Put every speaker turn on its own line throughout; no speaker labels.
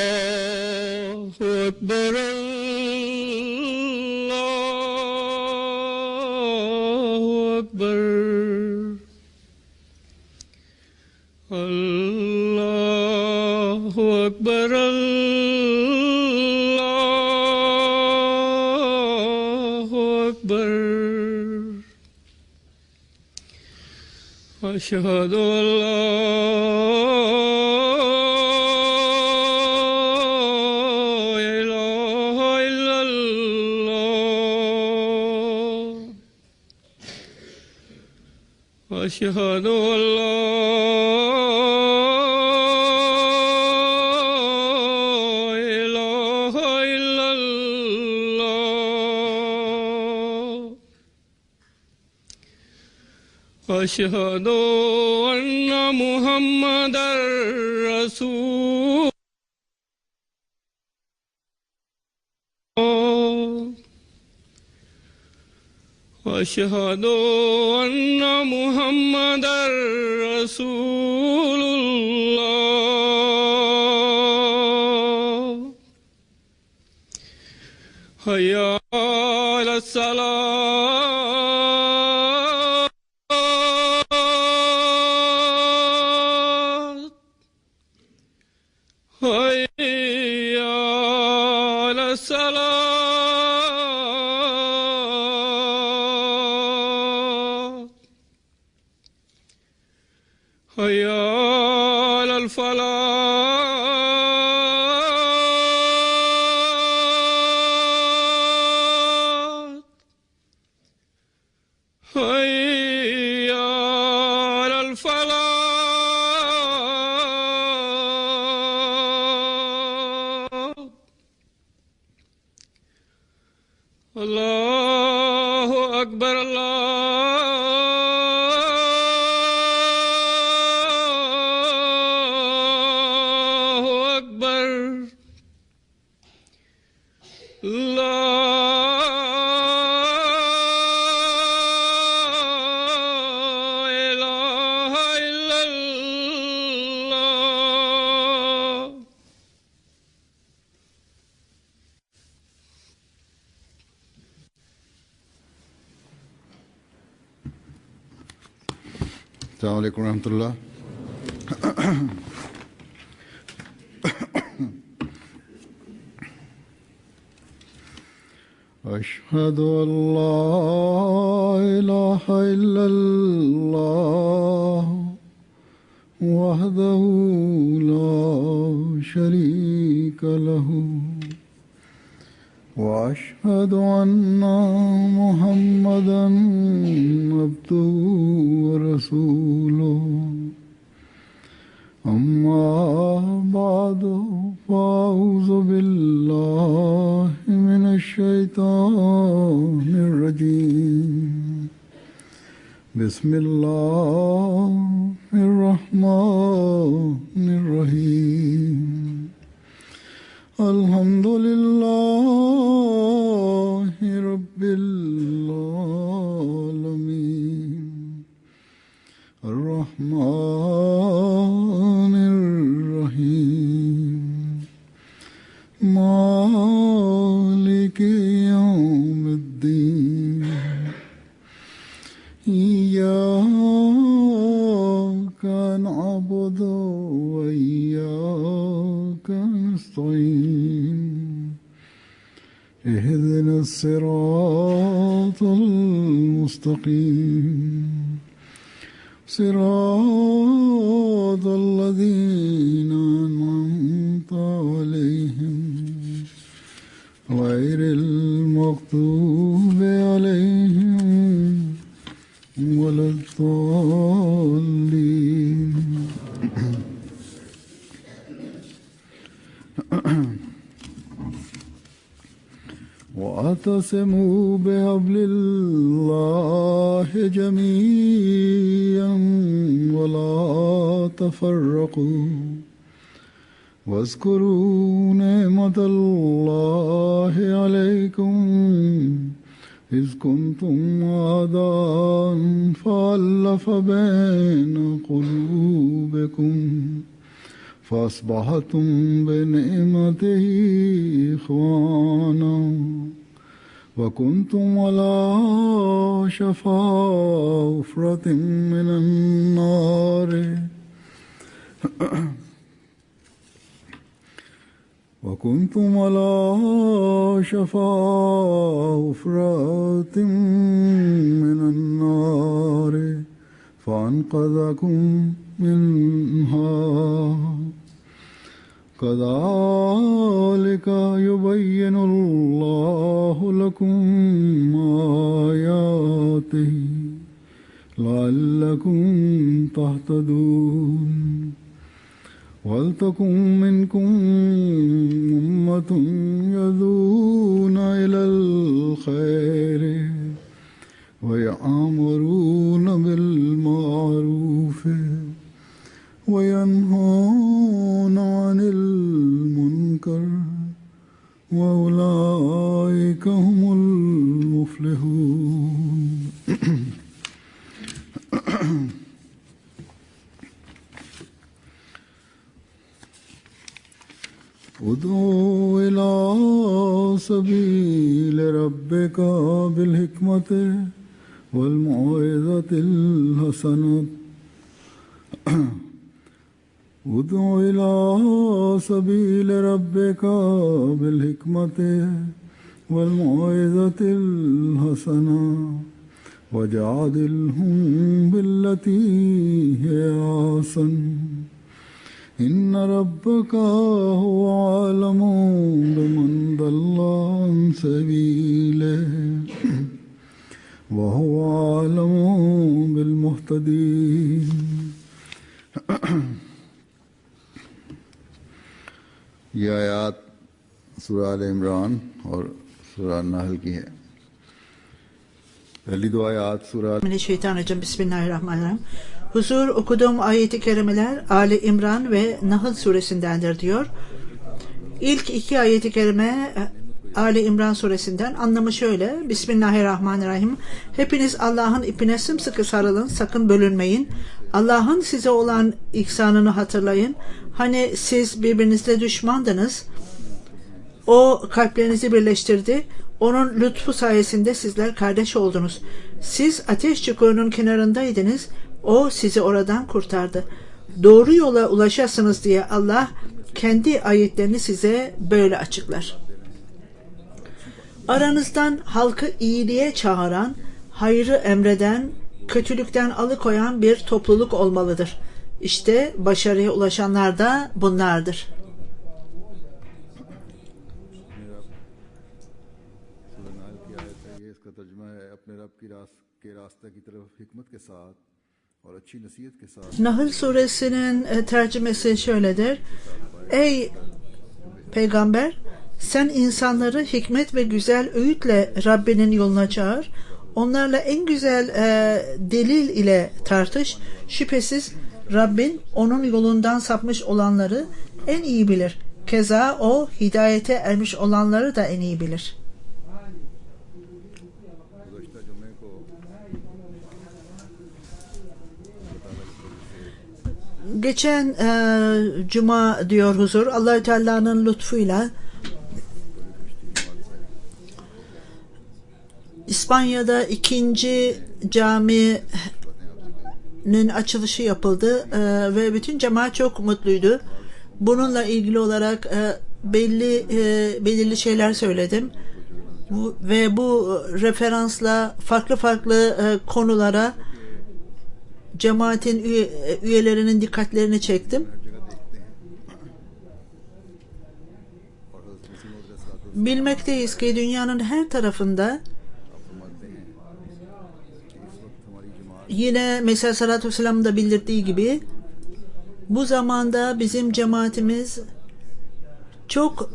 الله أكبر الله أكبر الله أكبر الله أكبر أشهد أن لا إله إلا الله أشهد أن لا إله إلا الله أشهد أن محمدا رسول الله أشهد أن محمدا رسول الله حي على الصلاة حي على الصلاة حي على الفلاح حي على الفلاح الله أكبر الله أكبر لا إله إلا الله
अस्सलामु अलैकुम रहमतुल्लाह। أشهد أن لا إله إلا الله وحده لا شريك له وأشهد أن محمدا عبده ورسوله أما بعد فأعوذ بالله من الشيطان الرجيم بسم الله الرحمن الرحيم الحمد لله رب العالمين الرحمن الرحيم مالك يوم الدين إياك نعبد وإياك نستعين اهدنا الصراط المستقيم صراط الذين أنعمت عليهم غير المغضوب عليهم ولا الضالين. واعتصموا بحبل الله جميعا ولا تفرقوا واذكروا نعمة الله عليكم إذ كنتم أعداء فألف بين قلوبكم فأصبحتم بنعمته إخوانا وكنتم على شفا حفرة من النار وكنتم على شفا حفرة من النار فأنقذكم منها كذلك يبين الله لكم آياته لعلكم تهتدون ولتكن منكم أمة يدعون إلى الخير ويأمرون بالمعروف وينهون عن المنكر وأولئك هم المفلحون. ادعو إلى سبيل ربك بالحكمة والموعظة الحسنة ادع إلى سبيل ربك بالحكمة والموعظة الحسنة وجادلهم بالتي هي أحسن إن ربك هو أعلم بمن ضل عن سبيله وهو أعلم بالمهتدين. ये आयात सूरह आल इमरान और सूरह नहल की है. पहली दो आयात सूरह
Mineşşeytanirracim. Bismillahirrahmanirrahim. Huzur, okuduğum ayet-i kerimeler Ali İmran ve Nahl suresindendir diyor. İlk iki ayet-i kerime Ali İmran suresinden, anlamı şöyle: Bismillahirrahmanirrahim. Hepiniz Allah'ın ipine sımsıkı sarılın, sakın bölünmeyin. Allah'ın size olan ihsanını hatırlayın. Hani siz birbirinizle düşmandınız. O kalplerinizi birleştirdi. Onun lütfu sayesinde sizler kardeş oldunuz. Siz ateş çukurunun kenarındaydınız. O sizi oradan kurtardı. Doğru yola ulaşasınız diye Allah kendi ayetlerini size böyle açıklar. Aranızdan halkı iyiliğe çağıran, hayrı emreden, kötülükten alıkoyan bir topluluk olmalıdır. İşte başarıya ulaşanlar da bunlardır. Nahl suresinin tercümesi şöyledir: Ey peygamber, sen insanları hikmet ve güzel öğütle Rabbinin yoluna çağır. Onlarla en güzel delil ile tartış. Şüphesiz Rabbin onun yolundan sapmış olanları en iyi bilir. Keza o hidayete ermiş olanları da en iyi bilir. Geçen cuma diyor huzur, Allah-u Teala'nın lütfuyla İspanya'da 2. caminin açılışı yapıldı ve bütün cemaat çok mutluydu. Bununla ilgili olarak belirli şeyler söyledim ve bu referansla farklı konulara cemaatin üyelerinin dikkatlerini çektim. Bilmekteyiz ki dünyanın her tarafında yine mesela Sallallahu Aleyhi ve da bildirdiği gibi bu zamanda bizim cemaatimiz çok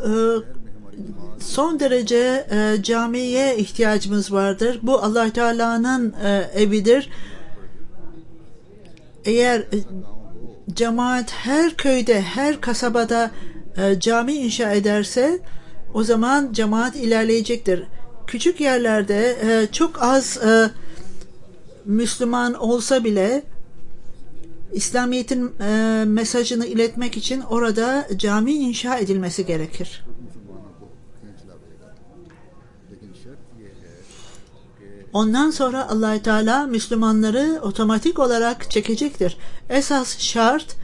son derece camiye ihtiyacımız vardır. Bu Allah Teala'nın evidir. Eğer cemaat her köyde, her kasabada cami inşa ederse o zaman cemaat ilerleyecektir. Küçük yerlerde çok az Müslüman olsa bile İslamiyet'in mesajını iletmek için orada cami inşa edilmesi gerekir. Ondan sonra Allah-u Teala Müslümanları otomatik olarak çekecektir. Esas şart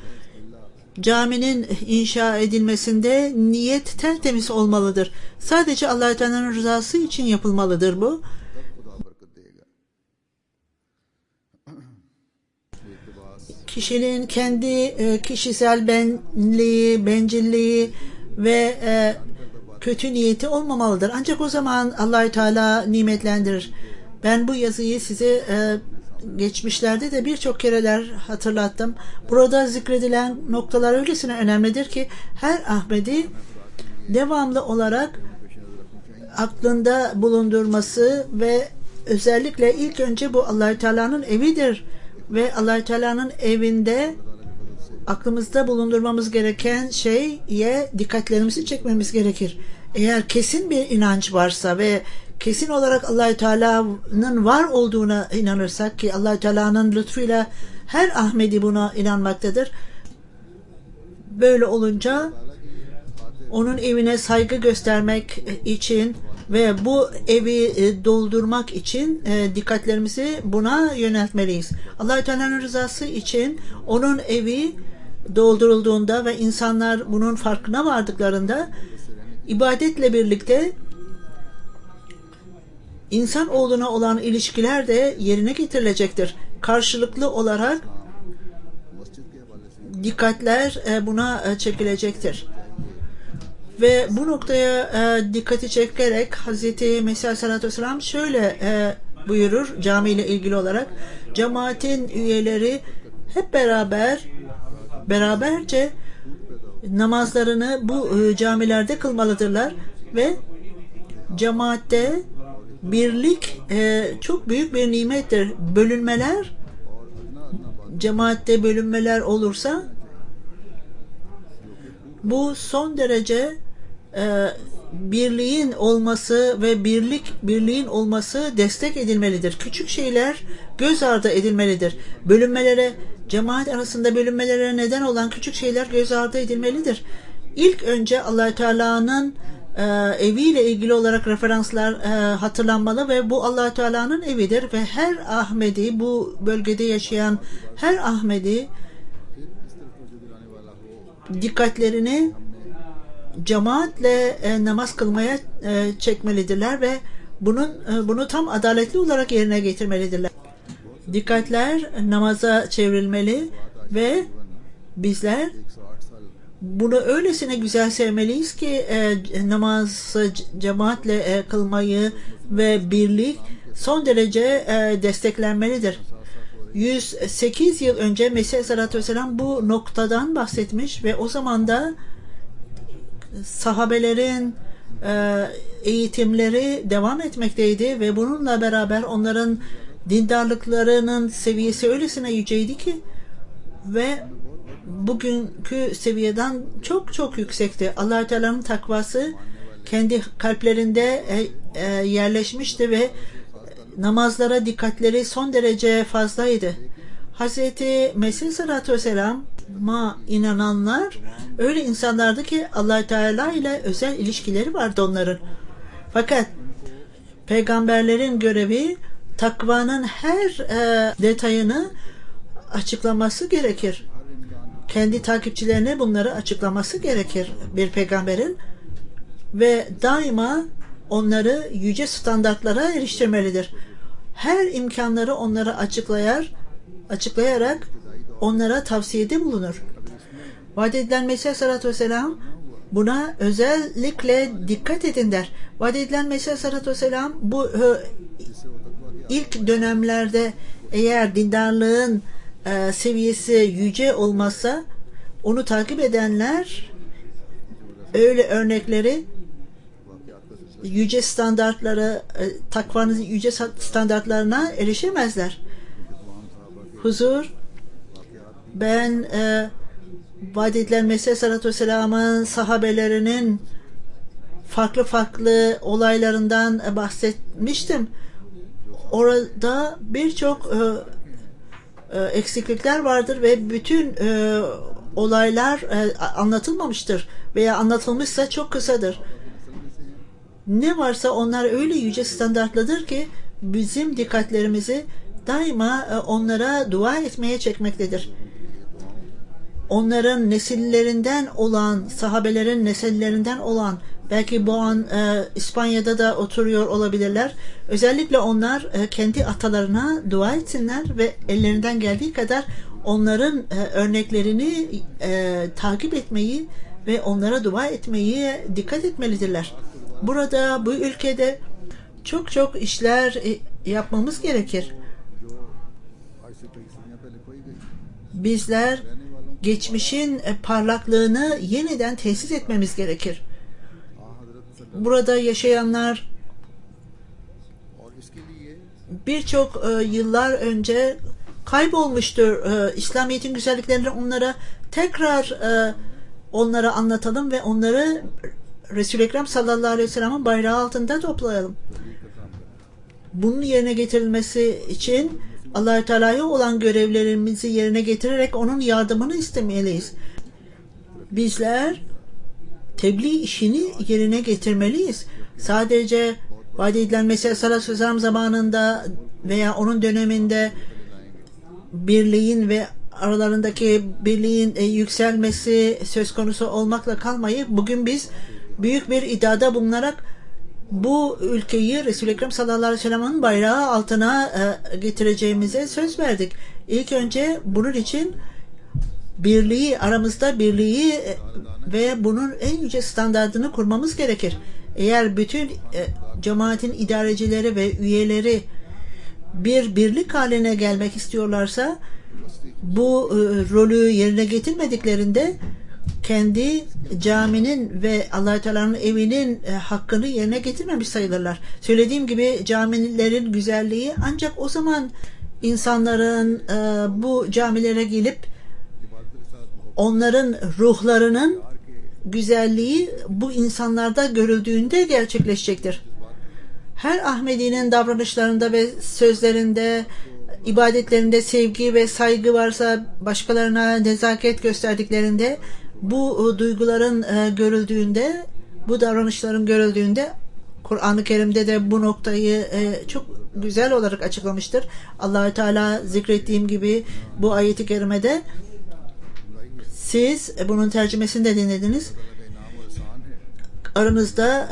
caminin inşa edilmesinde niyet tertemiz olmalıdır. Sadece Allah-u Teala'nın rızası için yapılmalıdır bu. Kişinin kendi kişisel benliği, bencilliği ve kötü niyeti olmamalıdır. Ancak o zaman Allah-u Teala nimetlendirir. Ben bu yazıyı size geçmişlerde de birçok kereler hatırlattım. Burada zikredilen noktalar öylesine önemlidir ki her Ahmedi devamlı olarak aklında bulundurması ve özellikle ilk önce bu Allah-u Teala'nın evidir ve Allah-u Teala'nın evinde aklımızda bulundurmamız gereken şeye dikkatlerimizi çekmemiz gerekir. Eğer kesin bir inanç varsa ve kesin olarak Allah-u Teala'nın var olduğuna inanırsak ki Allah-u Teala'nın lütfuyla her Ahmedi buna inanmaktadır. Böyle olunca onun evine saygı göstermek için ve bu evi doldurmak için dikkatlerimizi buna yöneltmeliyiz. Allah-u Teala'nın rızası için onun evi doldurulduğunda ve insanlar bunun farkına vardıklarında ibadetle birlikte İnsan oğluna olan ilişkiler de yerine getirilecektir. Karşılıklı olarak dikkatler buna çekilecektir. Ve bu noktaya dikkati çekerek Hz. Mesih Aleyhisselatü Vesselam şöyle buyurur cami ile ilgili olarak: cemaatin üyeleri hep beraberce namazlarını bu camilerde kılmalıdırlar ve cemaatte birlik çok büyük bir nimettir. Cemaatte bölünmeler olursa bu son derece birliğin olması ve birliğin olması destek edilmelidir. Küçük şeyler göz ardı edilmelidir. Cemaat arasında bölünmelere neden olan küçük şeyler göz ardı edilmelidir. İlk önce Allah-u Teala'nın eviyle ilgili olarak referanslar hatırlanmalı ve bu Allah-u Teala'nın evidir ve her Ahmedi, bu bölgede yaşayan her Ahmedi dikkatlerini cemaatle namaz kılmaya çekmelidirler ve bunu tam adaletli olarak yerine getirmelidirler. Dikkatler namaza çevrilmeli ve bizler bunu öylesine güzel sevmeliyiz ki namazı cemaatle kılmayı ve birlik son derece desteklenmelidir. 108 yıl önce Mesih Aleyhisselatü Vesselam bu noktadan bahsetmiş ve o zaman da sahabelerin eğitimleri devam etmekteydi ve bununla beraber onların dindarlıklarının seviyesi öylesine yüceydi ki ve bugünkü seviyeden çok çok yüksekti. Allah-u Teala'nın takvası kendi kalplerinde yerleşmişti ve namazlara dikkatleri son derece fazlaydı. Hz. Mesih Aleyhisselatü Vesselam'a inananlar öyle insanlardı ki Allah-u Teala ile özel ilişkileri vardı onların. Fakat peygamberlerin görevi takvanın her detayını açıklaması gerekir. Kendi takipçilerine bunları açıklaması gerekir bir peygamberin ve daima onları yüce standartlara eriştirmelidir. Her imkanları onlara açıklayarak onlara tavsiyede bulunur. Vaat edilen Mesih Aleyhisselatü Vesselam buna özellikle dikkat edin der. Vaat edilen Mesih Aleyhisselatü Vesselam bu ilk dönemlerde eğer dindarlığın seviyesi yüce olmazsa onu takip edenler öyle örnekleri yüce standartları, takvanın yüce standartlarına erişemezler. Huzur, ben vaat edilen Mesih Aleyhisselatü Vesselam'ın sahabelerinin farklı olaylarından bahsetmiştim. Orada birçok eksiklikler vardır ve bütün olaylar anlatılmamıştır veya anlatılmışsa çok kısadır. Ne varsa onlar öyle yüce standartlıdır ki bizim dikkatlerimizi daima onlara dua etmeye çekmektedir. Onların nesillerinden olan, sahabelerin nesillerinden olan, belki bu an İspanya'da da oturuyor olabilirler. Özellikle onlar kendi atalarına dua etsinler ve ellerinden geldiği kadar onların örneklerini takip etmeyi ve onlara dua etmeyi dikkat etmelidirler. Burada, bu ülkede çok işler yapmamız gerekir. Bizler geçmişin parlaklığını yeniden tesis etmemiz gerekir. Burada yaşayanlar birçok yıllar önce kaybolmuştur. İslamiyet'in güzelliklerini onlara tekrar onlara anlatalım ve onları Resul-i Ekrem sallallahu aleyhi ve sellem'in bayrağı altında toplayalım. Bunun yerine getirilmesi için Allah-u Teala'ya olan görevlerimizi yerine getirerek onun yardımını istemeliyiz. Bizler tebliğ işini yerine getirmeliyiz. Sadece vaat edilen Mesih sallallahu aleyhi ve sellem zamanında veya onun döneminde birliğin ve aralarındaki birliğin yükselmesi söz konusu olmakla kalmayıp bugün biz büyük bir iddiada bulunarak bu ülkeyi Resul-i Ekrem sallallahu aleyhi ve sellem'in bayrağı altına getireceğimize söz verdik. İlk önce bunun için birliği, aramızda birliği ve bunun en yüce standartını kurmamız gerekir. Eğer bütün cemaatin idarecileri ve üyeleri bir birlik haline gelmek istiyorlarsa bu rolü yerine getirmediklerinde kendi caminin ve Allah-u Teala'nın evinin hakkını yerine getirmemiş sayılırlar. Söylediğim gibi camilerin güzelliği ancak o zaman insanların bu camilere gelip onların ruhlarının güzelliği bu insanlarda görüldüğünde gerçekleşecektir. Her Ahmedi'nin davranışlarında ve sözlerinde, ibadetlerinde sevgi ve saygı varsa, başkalarına nezaket gösterdiklerinde, bu duyguların görüldüğünde, bu davranışların görüldüğünde, Kur'an-ı Kerim'de de bu noktayı çok güzel olarak açıklamıştır. Allah-u Teala zikrettiğim gibi bu ayet-i kerimede, siz bunun tercümesini de dinlediniz, aranızda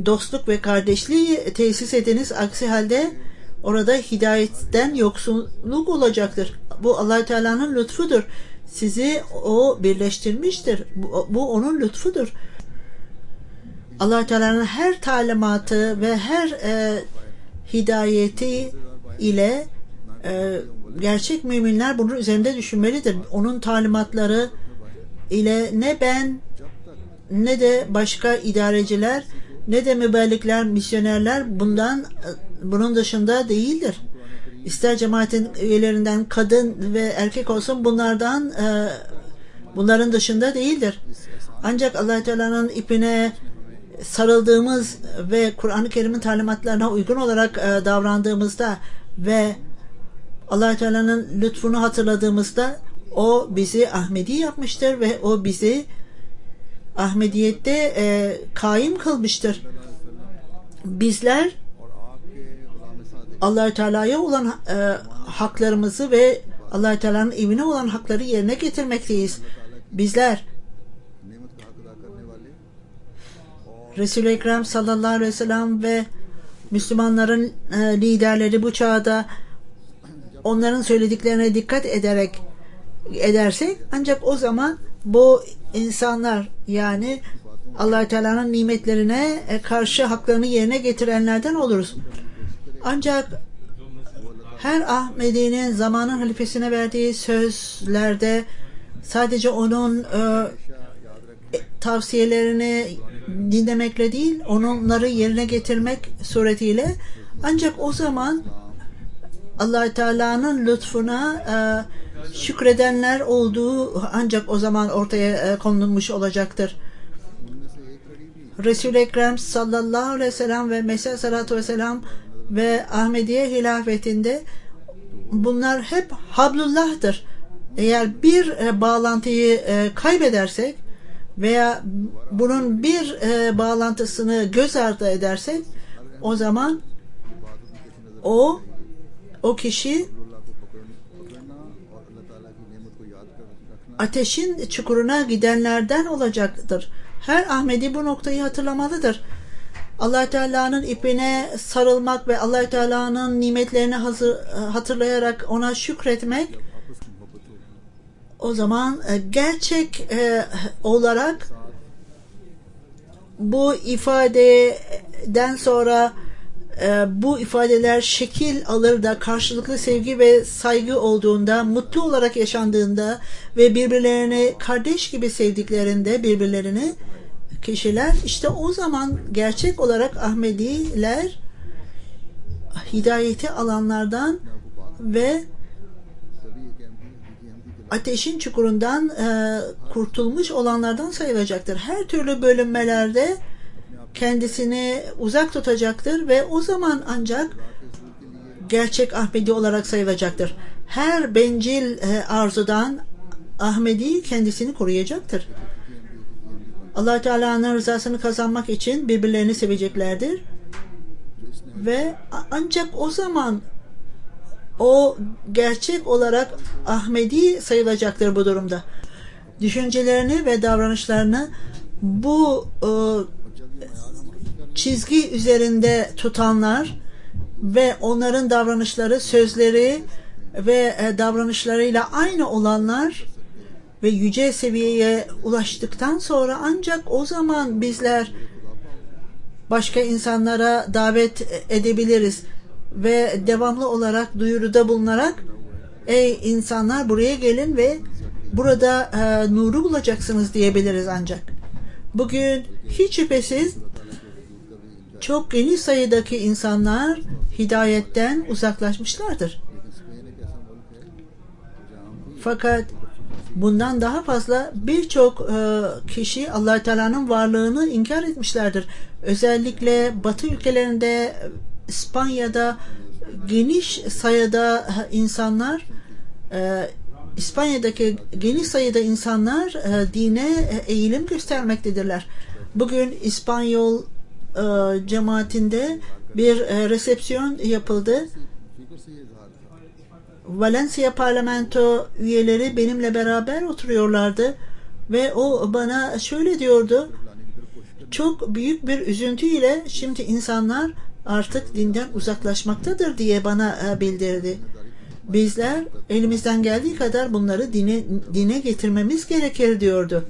dostluk ve kardeşliği tesis ediniz. Aksi halde orada hidayetten yoksunluk olacaktır. Bu Allah-u Teala'nın lütfudur. Sizi o birleştirmiştir. Bu onun lütfudur. Allah-u Teala'nın her talimatı ve her hidayeti ile gerçek müminler bunun üzerinde düşünmelidir. Onun talimatları ile ne ben ne de başka idareciler ne de mübellikler, misyonerler bunun dışında değildir. İster cemaatin üyelerinden kadın ve erkek olsun bunların dışında değildir. Ancak Allah-u Teala'nın ipine sarıldığımız ve Kur'an-ı Kerim'in talimatlarına uygun olarak davrandığımızda ve Allah-u Teala'nın lütfunu hatırladığımızda o bizi Ahmedi yapmıştır ve o bizi Ahmediyette kaim kılmıştır. Bizler Allah-u Teala'ya olan haklarımızı ve Allah-u Teala'nın evine olan hakları yerine getirmekteyiz. Bizler Resul-i Ekrem sallallahu aleyhi ve sellem ve Müslümanların liderleri bu çağda onların söylediklerine dikkat edersek ancak o zaman bu insanlar yani Allah-u Teala'nın nimetlerine karşı haklarını yerine getirenlerden oluruz. Ancak her Ahmedi'nin zamanın halifesine verdiği sözlerde sadece onun tavsiyelerini dinlemekle değil, onları yerine getirmek suretiyle ancak o zaman Allah-u Teala'nın lütfuna şükredenler olduğu ancak o zaman ortaya konulmuş olacaktır. Resul-i Ekrem sallallahu aleyhi ve sellem ve Mesih sallallahu aleyhi ve sellem ve Ahmediye hilafetinde bunlar hep hablullah'tır. Eğer bir bağlantıyı kaybedersek veya bunun bir bağlantısını göz ardı edersek, o zaman o kişi ateşin çukuruna gidenlerden olacaktır. Her Ahmedi bu noktayı hatırlamalıdır. Allah Teala'nın ipine sarılmak ve Allah Teala'nın nimetlerini hatırlayarak ona şükretmek, o zaman gerçek olarak bu ifadeden sonra bu ifadeler şekil alır da karşılıklı sevgi ve saygı olduğunda, mutlu olarak yaşandığında ve birbirlerini kardeş gibi sevdiklerinde birbirlerini kişiler, işte o zaman gerçek olarak Ahmediler hidayeti alanlardan ve ateşin çukurundan kurtulmuş olanlardan sayılacaktır. Her türlü bölünmelerde kendisini uzak tutacaktır ve o zaman ancak gerçek Ahmedi olarak sayılacaktır. Her bencil arzudan Ahmedi kendisini koruyacaktır. Allah Teala'nın rızasını kazanmak için birbirlerini seveceklerdir ve ancak o zaman o gerçek olarak Ahmedi sayılacaktır bu durumda. Düşüncelerini ve davranışlarını bu çizgi üzerinde tutanlar ve onların davranışları, sözleri ve davranışlarıyla aynı olanlar ve yüce seviyeye ulaştıktan sonra ancak o zaman bizler başka insanlara davet edebiliriz ve devamlı olarak duyuruda bulunarak, ey insanlar buraya gelin ve burada nuru bulacaksınız diyebiliriz ancak. Bugün hiç şüphesiz çok geniş sayıdaki insanlar hidayetten uzaklaşmışlardır. Fakat bundan daha fazla birçok kişi Allah Teala'nın varlığını inkar etmişlerdir. Özellikle Batı ülkelerinde, İspanya'da geniş sayıda insanlar, İspanya'daki geniş sayıda insanlar dine eğilim göstermektedirler. Bugün İspanyol cemaatinde bir resepsiyon yapıldı. Valencia parlamento üyeleri benimle beraber oturuyorlardı ve o bana şöyle diyordu: çok büyük bir üzüntüyle şimdi insanlar artık dinden uzaklaşmaktadır diye bana bildirdi. Bizler elimizden geldiği kadar bunları dine getirmemiz gerekir diyordu.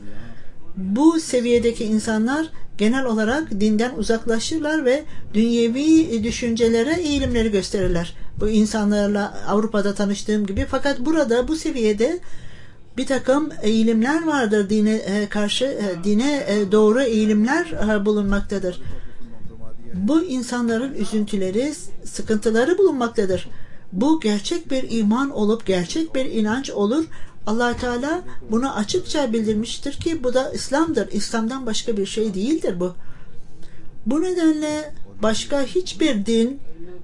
Bu seviyedeki insanlar genel olarak dinden uzaklaşırlar ve dünyevi düşüncelere eğilimleri gösterirler. Bu insanlarla Avrupa'da tanıştığım gibi, fakat burada bu seviyede bir takım eğilimler vardır, dine karşı, dine doğru eğilimler bulunmaktadır. Bu insanların üzüntüleri, sıkıntıları bulunmaktadır. Bu gerçek bir iman olup gerçek bir inanç olur. Allah Teala bunu açıkça bildirmiştir ki bu da İslam'dır. İslam'dan başka bir şey değildir bu. Bu nedenle başka hiçbir din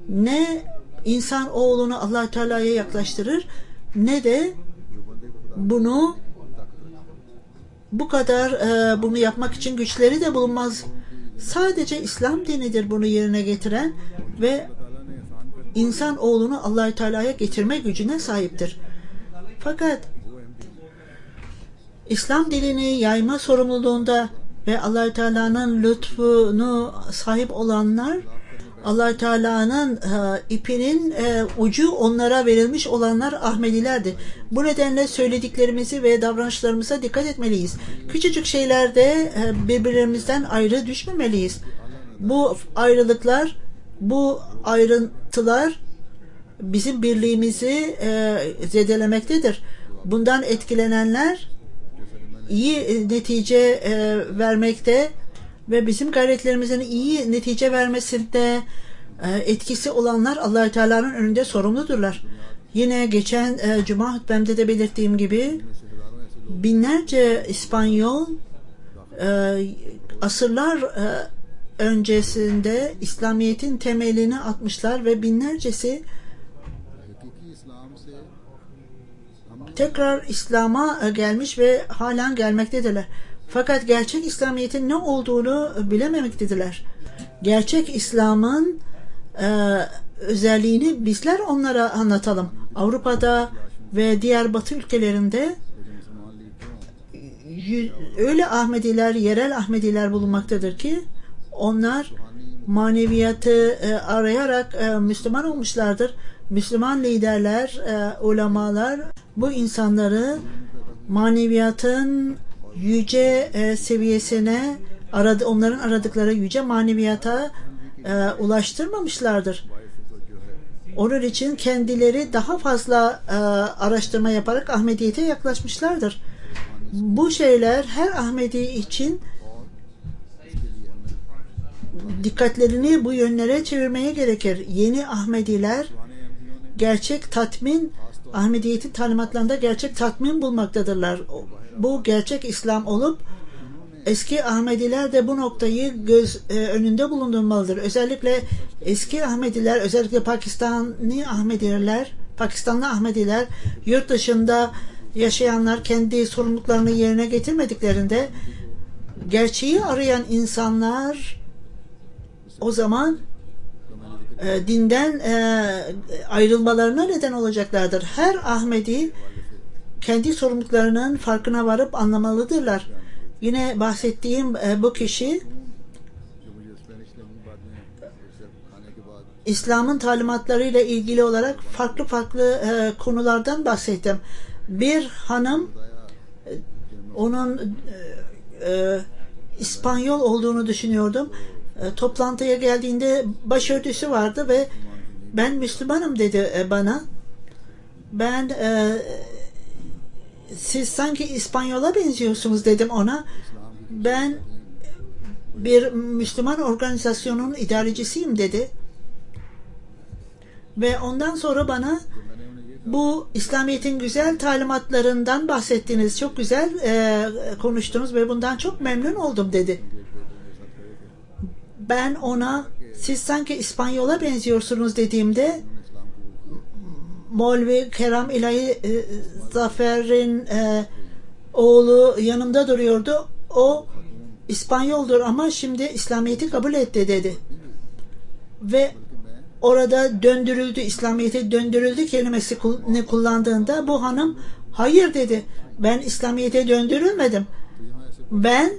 ne insan oğlunu Allah Teala'ya yaklaştırır ne de bunu bu kadar bunu yapmak için güçleri de bulunmaz. Sadece İslam dinidir bunu yerine getiren ve insan oğlunu Allah Teala'ya getirme gücüne sahiptir. Fakat İslam dinini yayma sorumluluğunda ve Allah Teala'nın lütfunu sahip olanlar, Allah Teala'nın ipinin ucu onlara verilmiş olanlar Ahmedilerdi. Bu nedenle söylediklerimizi ve davranışlarımıza dikkat etmeliyiz. Küçücük şeylerde birbirlerimizden ayrı düşmemeliyiz. Bu ayrılıklar, bu ayrıntılar bizim birliğimizi zedelemektedir. Bundan etkilenenler iyi netice vermekte ve bizim gayretlerimizin iyi netice vermesinde etkisi olanlar Allah Teala'nın önünde sorumludurlar. Yine geçen Cuma hutbemde de belirttiğim gibi binlerce İspanyol asırlar öncesinde İslamiyet'in temelini atmışlar ve binlercesi tekrar İslam'a gelmiş ve halen gelmektedirler. Fakat gerçek İslamiyet'in ne olduğunu bilememektedirler. Gerçek İslam'ın özelliğini bizler onlara anlatalım. Avrupa'da ve diğer Batı ülkelerinde öyle Ahmediler, yerel Ahmediler bulunmaktadır ki onlar maneviyatı arayarak Müslüman olmuşlardır. Müslüman liderler, ulemalar bu insanları maneviyatın yüce seviyesine, onların aradıkları yüce maneviyata ulaştırmamışlardır. Onun için kendileri daha fazla araştırma yaparak Ahmediyete yaklaşmışlardır. Bu şeyler her Ahmedi için dikkatlerini bu yönlere çevirmeye gerekir. Yeni Ahmediler gerçek tatmin, Ahmediyetin talimatlarında gerçek tatmin bulmaktadırlar. Bu gerçek İslam olup eski Ahmediler de bu noktayı göz önünde bulundurmalıdır. Özellikle eski Ahmediler, özellikle Pakistanlı Ahmediler, yurt dışında yaşayanlar kendi sorumluluklarını yerine getirmediklerinde gerçeği arayan insanlar o zaman dinden ayrılmalarına neden olacaklardır. Her Ahmedi kendi sorumluluklarının farkına varıp anlamalıdırlar. Yine bahsettiğim bu kişi İslam'ın talimatlarıyla ilgili olarak farklı konulardan bahsettim. Bir hanım onun İspanyol olduğunu düşünüyordum. Toplantıya geldiğinde başörtüsü vardı ve ben Müslümanım dedi bana. Ben siz sanki İspanyola benziyorsunuz dedim ona. Ben bir Müslüman organizasyonun idarecisiyim dedi. Ve ondan sonra bana bu İslamiyet'in güzel talimatlarından bahsettiniz. Çok güzel konuştunuz ve bundan çok memnun oldum dedi. Ben ona siz sanki İspanyola benziyorsunuz dediğimde Molvi Kerem İlahi Zafer'in oğlu yanımda duruyordu. O İspanyoldur ama şimdi İslamiyet'i kabul etti dedi. Ve orada döndürüldü, İslamiyet'e döndürüldü kelimesini kullandığında bu hanım hayır dedi. Ben İslamiyet'e döndürülmedim. Ben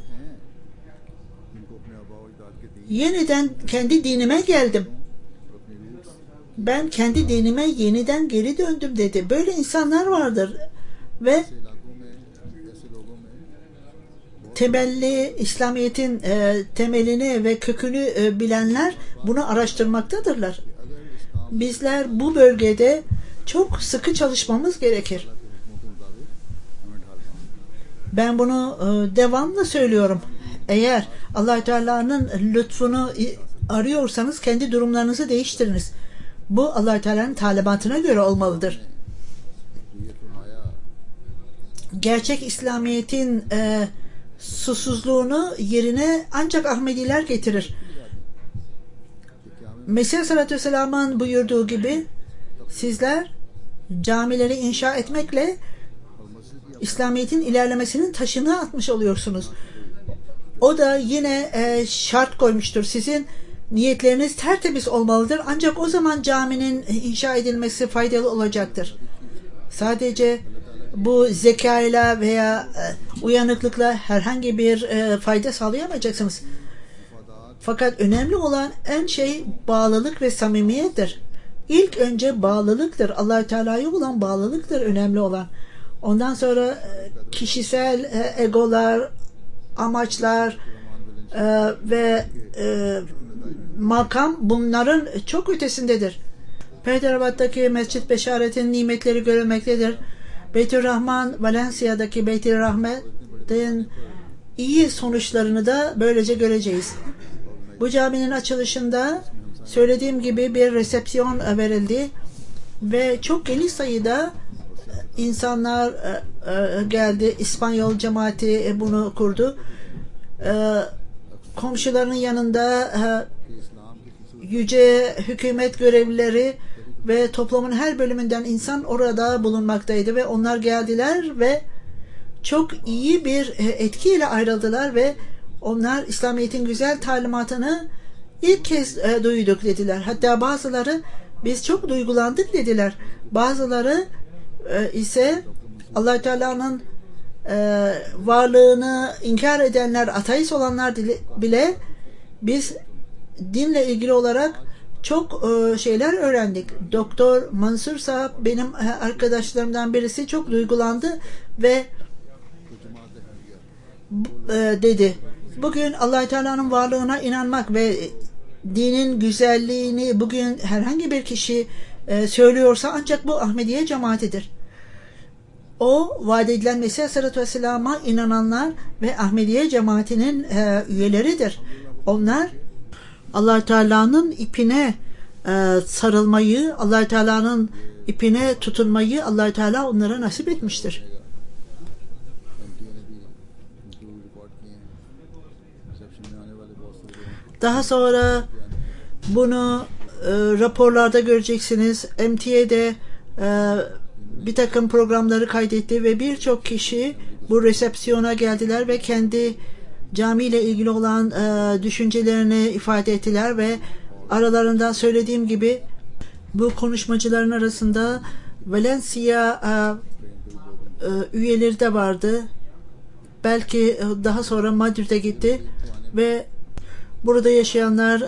yeniden kendi dinime geldim. Ben kendi dinime yeniden geri döndüm dedi. Böyle insanlar vardır ve temelli İslamiyet'in temelini ve kökünü bilenler bunu araştırmaktadırlar. Bizler bu bölgede çok sıkı çalışmamız gerekir. Ben bunu devamlı söylüyorum. Eğer Allah-u Teala'nın lütfunu arıyorsanız kendi durumlarınızı değiştiriniz. Bu Allah-u Teala'nın talimatına göre olmalıdır. Gerçek İslamiyet'in susuzluğunu yerine ancak Ahmediler getirir. Mesih Aleyhisselatü Vesselam'ın buyurduğu gibi sizler camileri inşa etmekle İslamiyet'in ilerlemesinin taşını atmış oluyorsunuz. O da yine şart koymuştur. Sizin niyetleriniz tertemiz olmalıdır. Ancak o zaman caminin inşa edilmesi faydalı olacaktır. Sadece bu zekayla veya uyanıklıkla herhangi bir fayda sağlayamayacaksınız. Fakat önemli olan en şey bağlılık ve samimiyettir. İlk önce bağlılıktır. Allah-u Teala'ya olan bağlılıktır önemli olan. Ondan sonra kişisel egolar, amaçlar ve makam bunların çok ötesindedir. Hyderabad'daki Mescid Beşaret'in nimetleri görülmektedir. Beytürrahman, Valencia'daki Beytürrahmet'in iyi sonuçlarını da böylece göreceğiz. Bu caminin açılışında söylediğim gibi bir resepsiyon verildi ve çok geniş sayıda insanlar geldi. İspanyol cemaati bunu kurdu. Komşularının yanında yüce hükümet görevlileri ve toplumun her bölümünden insan orada bulunmaktaydı ve onlar geldiler ve çok iyi bir etkiyle ayrıldılar ve onlar İslamiyet'in güzel talimatını ilk kez duyduk dediler. Hatta bazıları biz çok duygulandık dediler. Bazıları ise Allah Teala'nın varlığını inkar edenler, ateist olanlar bile biz dinle ilgili olarak çok şeyler öğrendik. Doktor Mansur Sahab benim arkadaşlarımdan birisi çok duygulandı ve dedi. Bugün Allah Teala'nın varlığına inanmak ve dinin güzelliğini bugün herhangi bir kişi söylüyorsa ancak bu Ahmediye cemaatidir. O vaat edilen Mesih Aleyhisselatü Vesselam'a inananlar ve Ahmediye cemaatinin üyeleridir. Onlar Allah Teala'nın ipine sarılmayı, Allah Teala'nın ipine tutunmayı Allah Teala onlara nasip etmiştir. Daha sonra bunu raporlarda göreceksiniz. MTA'de bir takım programları kaydetti ve birçok kişi bu resepsiyona geldiler ve kendi camiyle ilgili olan düşüncelerini ifade ettiler ve aralarında söylediğim gibi bu konuşmacıların arasında Valencia üyeleri de vardı. Belki daha sonra Madrid'e gitti ve burada yaşayanlar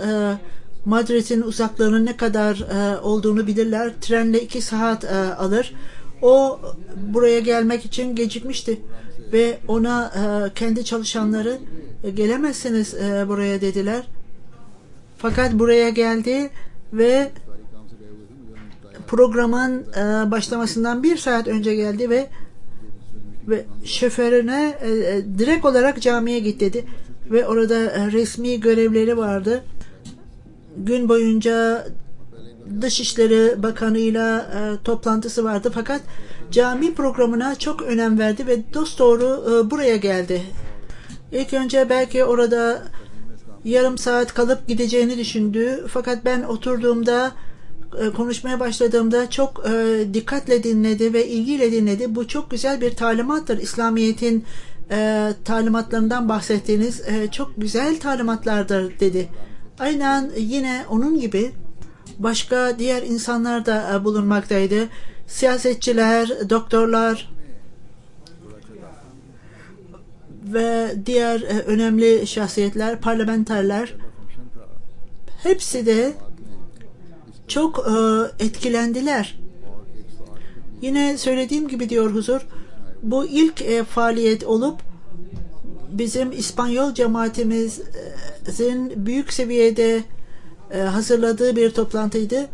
Madrid'in uzaklığının ne kadar olduğunu bilirler. Trenle 2 saat alır. O buraya gelmek için gecikmişti ve ona kendi çalışanları gelemezsiniz buraya dediler. Fakat buraya geldi ve programın başlamasından 1 saat önce geldi ve şoförüne direkt olarak camiye git dedi ve orada resmi görevleri vardı. Gün boyunca Dışişleri Bakanı'yla toplantısı vardı fakat cami programına çok önem verdi ve dosdoğru buraya geldi. İlk önce belki orada yarım saat kalıp gideceğini düşündü fakat ben oturduğumda konuşmaya başladığımda çok dikkatle dinledi ve ilgiyle dinledi. Bu çok güzel bir talimattır. İslamiyet'in talimatlarından bahsettiğiniz çok güzel talimatlardır dedi. Aynen yine onun gibi başka diğer insanlar da bulunmaktaydı. Siyasetçiler, doktorlar ve diğer önemli şahsiyetler, parlamenterler hepsi de çok etkilendiler. Yine söylediğim gibi diyor huzur, bu ilk faaliyet olup bizim İspanyol cemaatimizin büyük seviyede hazırladığı bir toplantıydı.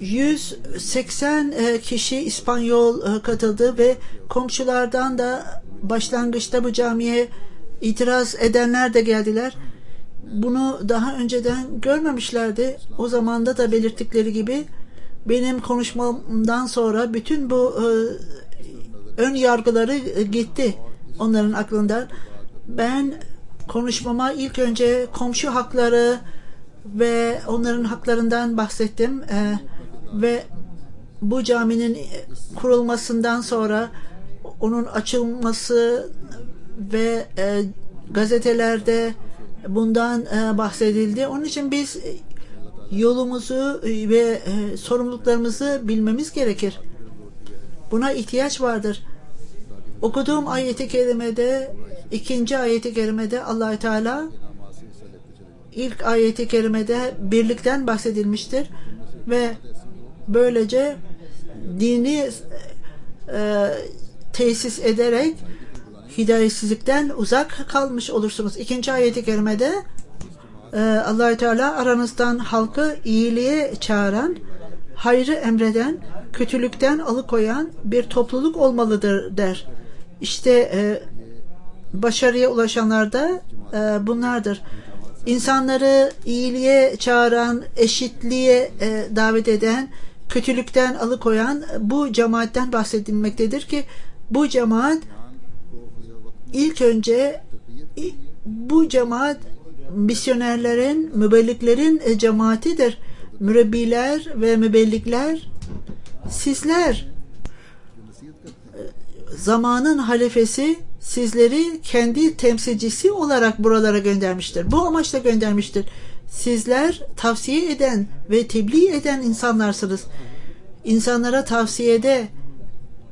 180 kişi İspanyol katıldı ve komşulardan da başlangıçta bu camiye itiraz edenler de geldiler. Bunu daha önceden görmemişlerdi. O zamanda da belirttikleri gibi benim konuşmamdan sonra bütün bu ön yargıları gitti onların aklından. Ben konuşmama ilk önce komşu hakları ve onların haklarından bahsettim ve bu caminin kurulmasından sonra onun açılması ve gazetelerde bundan bahsedildi. Onun için biz yolumuzu ve sorumluluklarımızı bilmemiz gerekir. Buna ihtiyaç vardır. Okuduğum ayet-i kerimede, 2. ayet-i kerimede Allah-u Teala ilk ayet-i kerimede birlikten bahsedilmiştir ve böylece dini tesis ederek hidayetsizlikten uzak kalmış olursunuz. 2. ayet-i kerimede Allah-u Teala aranızdan halkı iyiliğe çağıran, hayrı emreden, kötülükten alıkoyan bir topluluk olmalıdır der. İşte başarıya ulaşanlar da bunlardır. İnsanları iyiliğe çağıran, eşitliğe davet eden, kötülükten alıkoyan bu cemaatten bahsedilmektedir ki bu cemaat ilk önce bu cemaat misyonerlerin, mübelliklerin cemaatidir mürebbiler ve mübellikler, sizler zamanın halifesi sizleri kendi temsilcisi olarak buralara göndermiştir. Bu amaçla göndermiştir. Sizler tavsiye eden ve tebliğ eden insanlarsınız. İnsanlara tavsiyede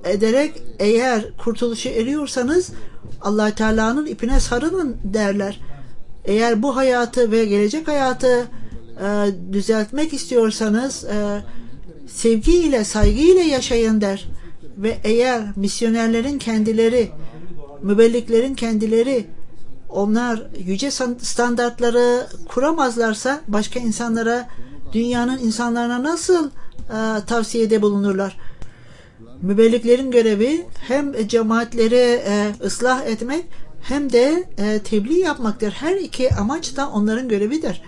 ederek eğer kurtuluşu eriyorsanız Allah Teala'nın ipine sarılın derler. Eğer bu hayatı ve gelecek hayatı düzeltmek istiyorsanız sevgiyle, saygıyla yaşayın der. Ve eğer misyonerlerin kendileri, mübelliklerin kendileri onlar yüce standartları kuramazlarsa başka insanlara, dünyanın insanlarına nasıl tavsiyede bulunurlar? Mübelliklerin görevi hem cemaatleri ıslah etmek hem de tebliğ yapmaktır. Her iki amaç da onların görevidir.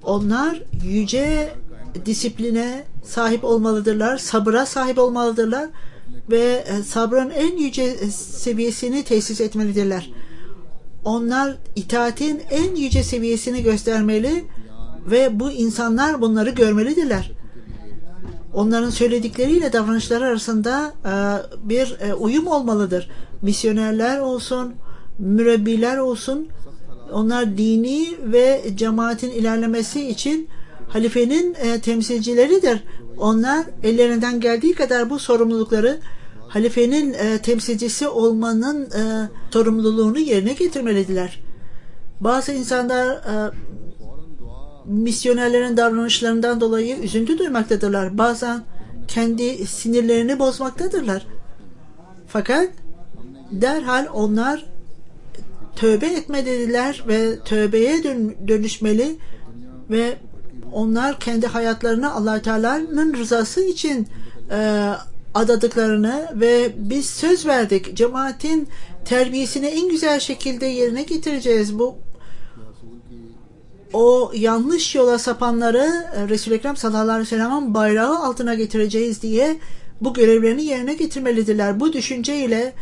Onlar yüce disipline sahip olmalıdırlar, sabıra sahip olmalıdırlar ve sabrın en yüce seviyesini tesis etmelidirler. Onlar itaatin en yüce seviyesini göstermeli ve bu insanlar bunları görmelidirler. Onların söyledikleriyle davranışları arasında bir uyum olmalıdır. Misyonerler olsun, mürebbiler olsun, onlar dini ve cemaatin ilerlemesi için halifenin temsilcileridir. Onlar ellerinden geldiği kadar bu sorumlulukları, halifenin temsilcisi olmanın sorumluluğunu yerine getirmelidirler. Bazı insanlar misyonerlerin davranışlarından dolayı üzüntü duymaktadırlar. Bazen kendi sinirlerini bozmaktadırlar. Fakat derhal onlar tövbe etmelidirler ve tövbeye dönüşmeli ve onlar kendi hayatlarını Allah Teala'nın rızası için adadıklarını ve biz söz verdik, cemaatin terbiyesini en güzel şekilde yerine getireceğiz. O yanlış yola sapanları Resul-i Ekrem sallallahu aleyhi ve sellem'in bayrağı altına getireceğiz diye bu görevlerini yerine getirmelidirler. Bu düşünceyle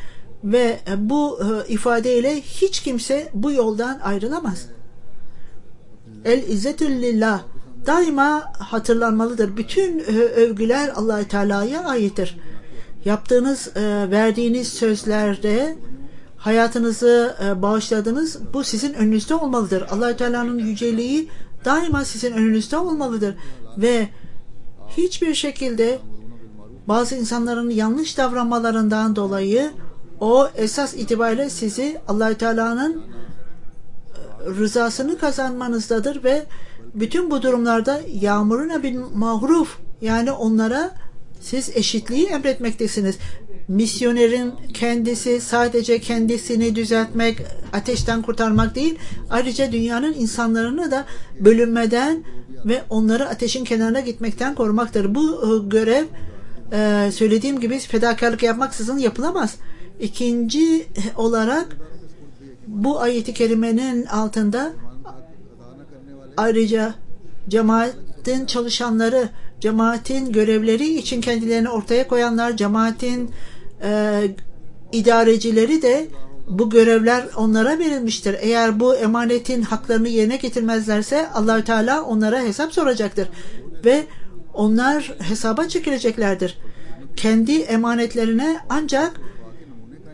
ve bu ifadeyle hiç kimse bu yoldan ayrılamaz. El izzetü lillah daima hatırlanmalıdır. Bütün övgüler Allah-u Teala'ya aittir. Yaptığınız, verdiğiniz sözlerde hayatınızı bağışladınız. Bu sizin önünüzde olmalıdır. Allah-u Teala'nın yüceliği daima sizin önünüzde olmalıdır. Ve hiçbir şekilde bazı insanların yanlış davranmalarından dolayı o esas itibariyle sizi Allah-u Teala'nın rızasını kazanmanızdadır ve bütün bu durumlarda yağmuruna bil mahruf, yani onlara siz eşitliği emretmektesiniz. Misyonerin kendisi sadece kendisini düzeltmek, ateşten kurtarmak değil, ayrıca dünyanın insanlarını da bölünmeden ve onları ateşin kenarına gitmekten korumaktır. Bu görev söylediğim gibi fedakarlık yapmaksızın yapılamaz. İkinci olarak bu ayet-i kerimenin altında ayrıca cemaatin çalışanları, cemaatin görevleri için kendilerini ortaya koyanlar, cemaatin idarecileri de bu görevler onlara verilmiştir. Eğer bu emanetin haklarını yerine getirmezlerse Allah-u Teala onlara hesap soracaktır ve onlar hesaba çekileceklerdir. Kendi emanetlerine ancak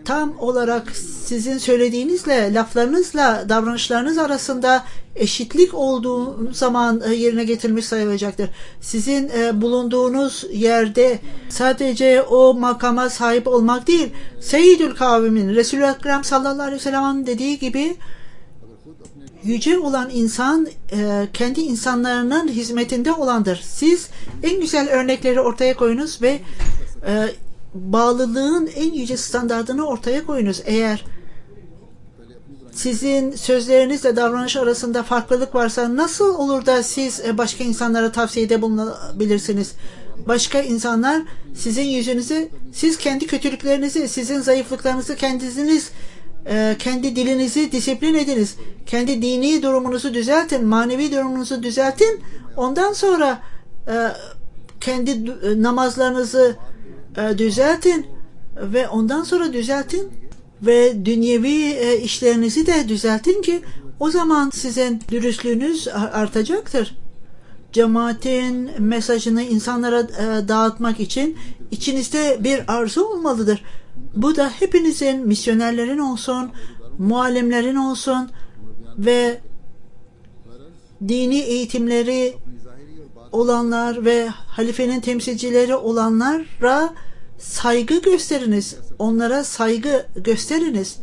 tam olarak sizin söylediğinizle, laflarınızla, davranışlarınız arasında eşitlik olduğu zaman yerine getirilmiş sayılacaktır. Sizin bulunduğunuz yerde sadece o makama sahip olmak değil, Seyyidül Kavmin, Resul-i Ekrem sallallahu aleyhi ve sellem'in dediği gibi yüce olan insan kendi insanlarının hizmetinde olandır. Siz en güzel örnekleri ortaya koyunuz ve bağlılığın en yüce standartını ortaya koyunuz. Eğer sizin sözlerinizle davranış arasında farklılık varsa nasıl olur da siz başka insanlara tavsiyede bulunabilirsiniz? Başka insanlar sizin yüzünüzü, siz kendi kötülüklerinizi, sizin zayıflıklarınızı kendiniz, kendi dilinizi disiplin ediniz. Kendi dini durumunuzu düzeltin, manevi durumunuzu düzeltin. Ondan sonra kendi namazlarınızı düzeltin ve ondan sonra düzeltin ve dünyevi işlerinizi de düzeltin ki o zaman sizin dürüstlüğünüz artacaktır. cemaatin mesajını insanlara dağıtmak için içinizde bir arzu olmalıdır. Bu da hepinizin, misyonerlerin olsun, muallimlerin olsun ve dini eğitimleri olanlar ve halifenin temsilcileri olanlara saygı gösteriniz. Onlara saygı gösteriniz.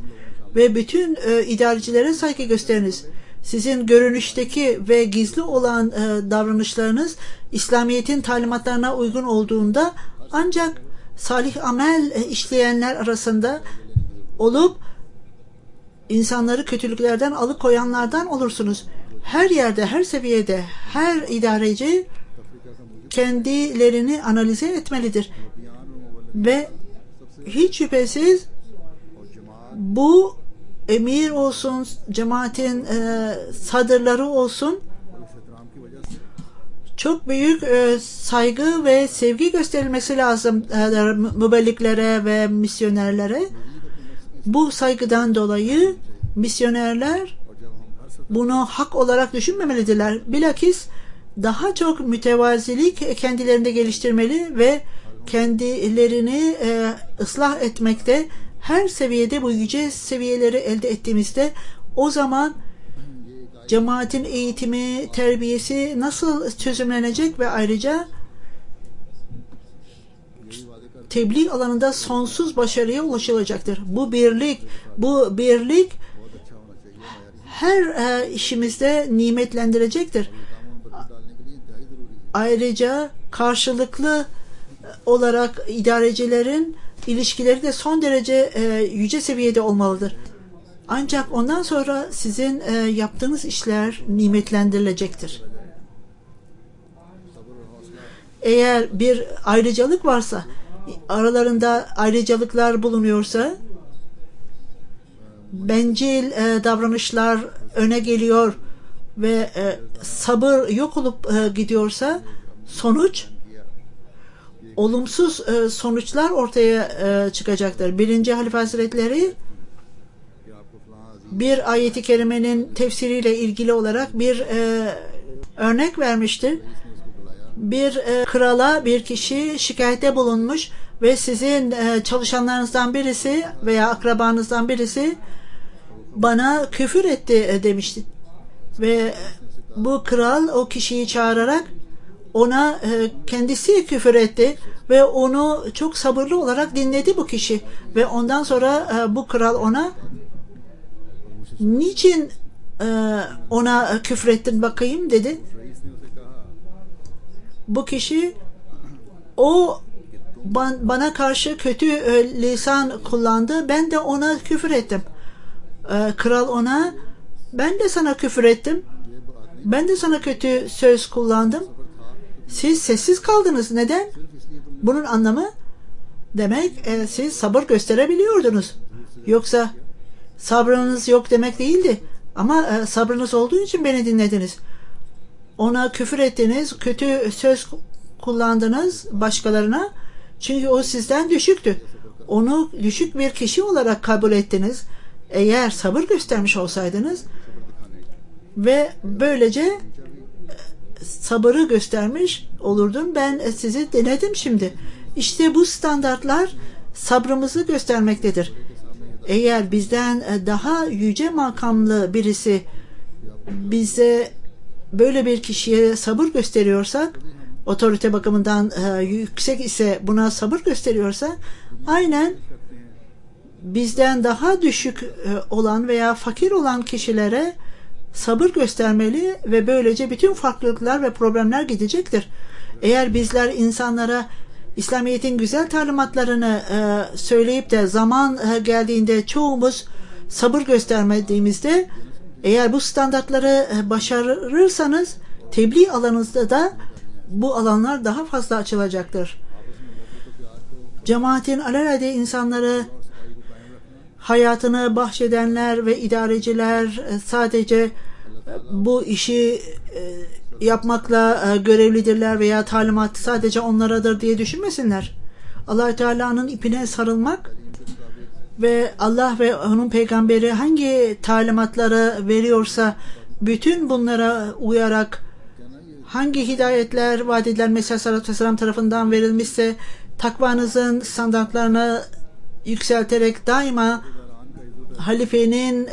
Ve bütün idarecilere saygı gösteriniz. Sizin görünüşteki ve gizli olan davranışlarınız İslamiyet'in talimatlarına uygun olduğunda ancak salih amel işleyenler arasında olup insanları kötülüklerden alıkoyanlardan olursunuz. Her yerde, her seviyede, her idareci kendilerini analize etmelidir. Ve hiç şüphesiz bu emir olsun, cemaatin sadırları olsun, çok büyük saygı ve sevgi gösterilmesi lazım mübelliklere ve misyonerlere. Bu saygıdan dolayı misyonerler bunu hak olarak düşünmemelidirler. Bilakis daha çok mütevazilik kendilerinde geliştirmeli ve kendilerini ıslah etmekte, her seviyede bu yüce seviyeleri elde ettiğimizde o zaman cemaatin eğitimi, terbiyesi nasıl çözümlenecek ve ayrıca tebliğ alanında sonsuz başarıya ulaşılacaktır. Bu birlik her işimizde nimetlendirecektir. Ayrıca karşılıklı olarak idarecilerin ilişkileri de son derece yüce seviyede olmalıdır. Ancak ondan sonra sizin yaptığınız işler nimetlendirilecektir. Eğer bir ayrıcalık varsa, aralarında ayrıcalıklar bulunuyorsa, bencil davranışlar öne geliyor ve sabır yok olup gidiyorsa sonuç olumsuz sonuçlar ortaya çıkacaktır. 1. Halife Hazretleri bir ayeti kerimenin tefsiriyle ilgili olarak bir örnek vermiştir. Bir krala bir kişi şikayette bulunmuş ve sizin çalışanlarınızdan birisi veya akrabanızdan birisi bana küfür etti demişti. Ve bu kral o kişiyi çağırarak ona kendisi küfür etti ve onu çok sabırlı olarak dinledi bu kişi. Ve ondan sonra bu kral ona niçin ona küfrettin bakayım dedi. Bu kişi o bana karşı kötü lisan kullandı. Ben de ona küfür ettim. Kral ona ben de sana küfür ettim. Ben de sana kötü söz kullandım. Siz sessiz kaldınız. Neden? Bunun anlamı demek siz sabır gösterebiliyordunuz. Yoksa sabrınız yok demek değildi. Ama sabrınız olduğu için beni dinlediniz. Ona küfür ettiniz, kötü söz kullandınız başkalarına. Çünkü o sizden düşüktü. Onu düşük bir kişi olarak kabul ettiniz. Eğer sabır göstermiş olsaydınız ve böylece sabırı göstermiş olurdum. Ben sizi denedim şimdi. İşte bu standartlar sabrımızı göstermektedir. Eğer bizden daha yüce makamlı birisi bize böyle bir kişiye sabır gösteriyorsak, otorite bakımından yüksek ise buna sabır gösteriyorsa, aynen bizden daha düşük olan veya fakir olan kişilere sabır göstermeli ve böylece bütün farklılıklar ve problemler gidecektir. Eğer bizler insanlara İslamiyet'in güzel talimatlarını söyleyip de zaman geldiğinde çoğumuz sabır göstermediğimizde, eğer bu standartları başarırsanız tebliğ alanınızda da bu alanlar daha fazla açılacaktır. Cemaatin alelade insanları hayatını bahşedenler ve idareciler sadece bu işi yapmakla görevlidirler veya talimat sadece onlaradır diye düşünmesinler. Allah-u Teala'nın ipine sarılmak ve Allah ve onun peygamberi hangi talimatları veriyorsa bütün bunlara uyarak hangi hidayetler vaat edilen Mesih Aleyhisselatü Vesselam tarafından verilmişse takvanızın standartlarını yükselterek daima halifenin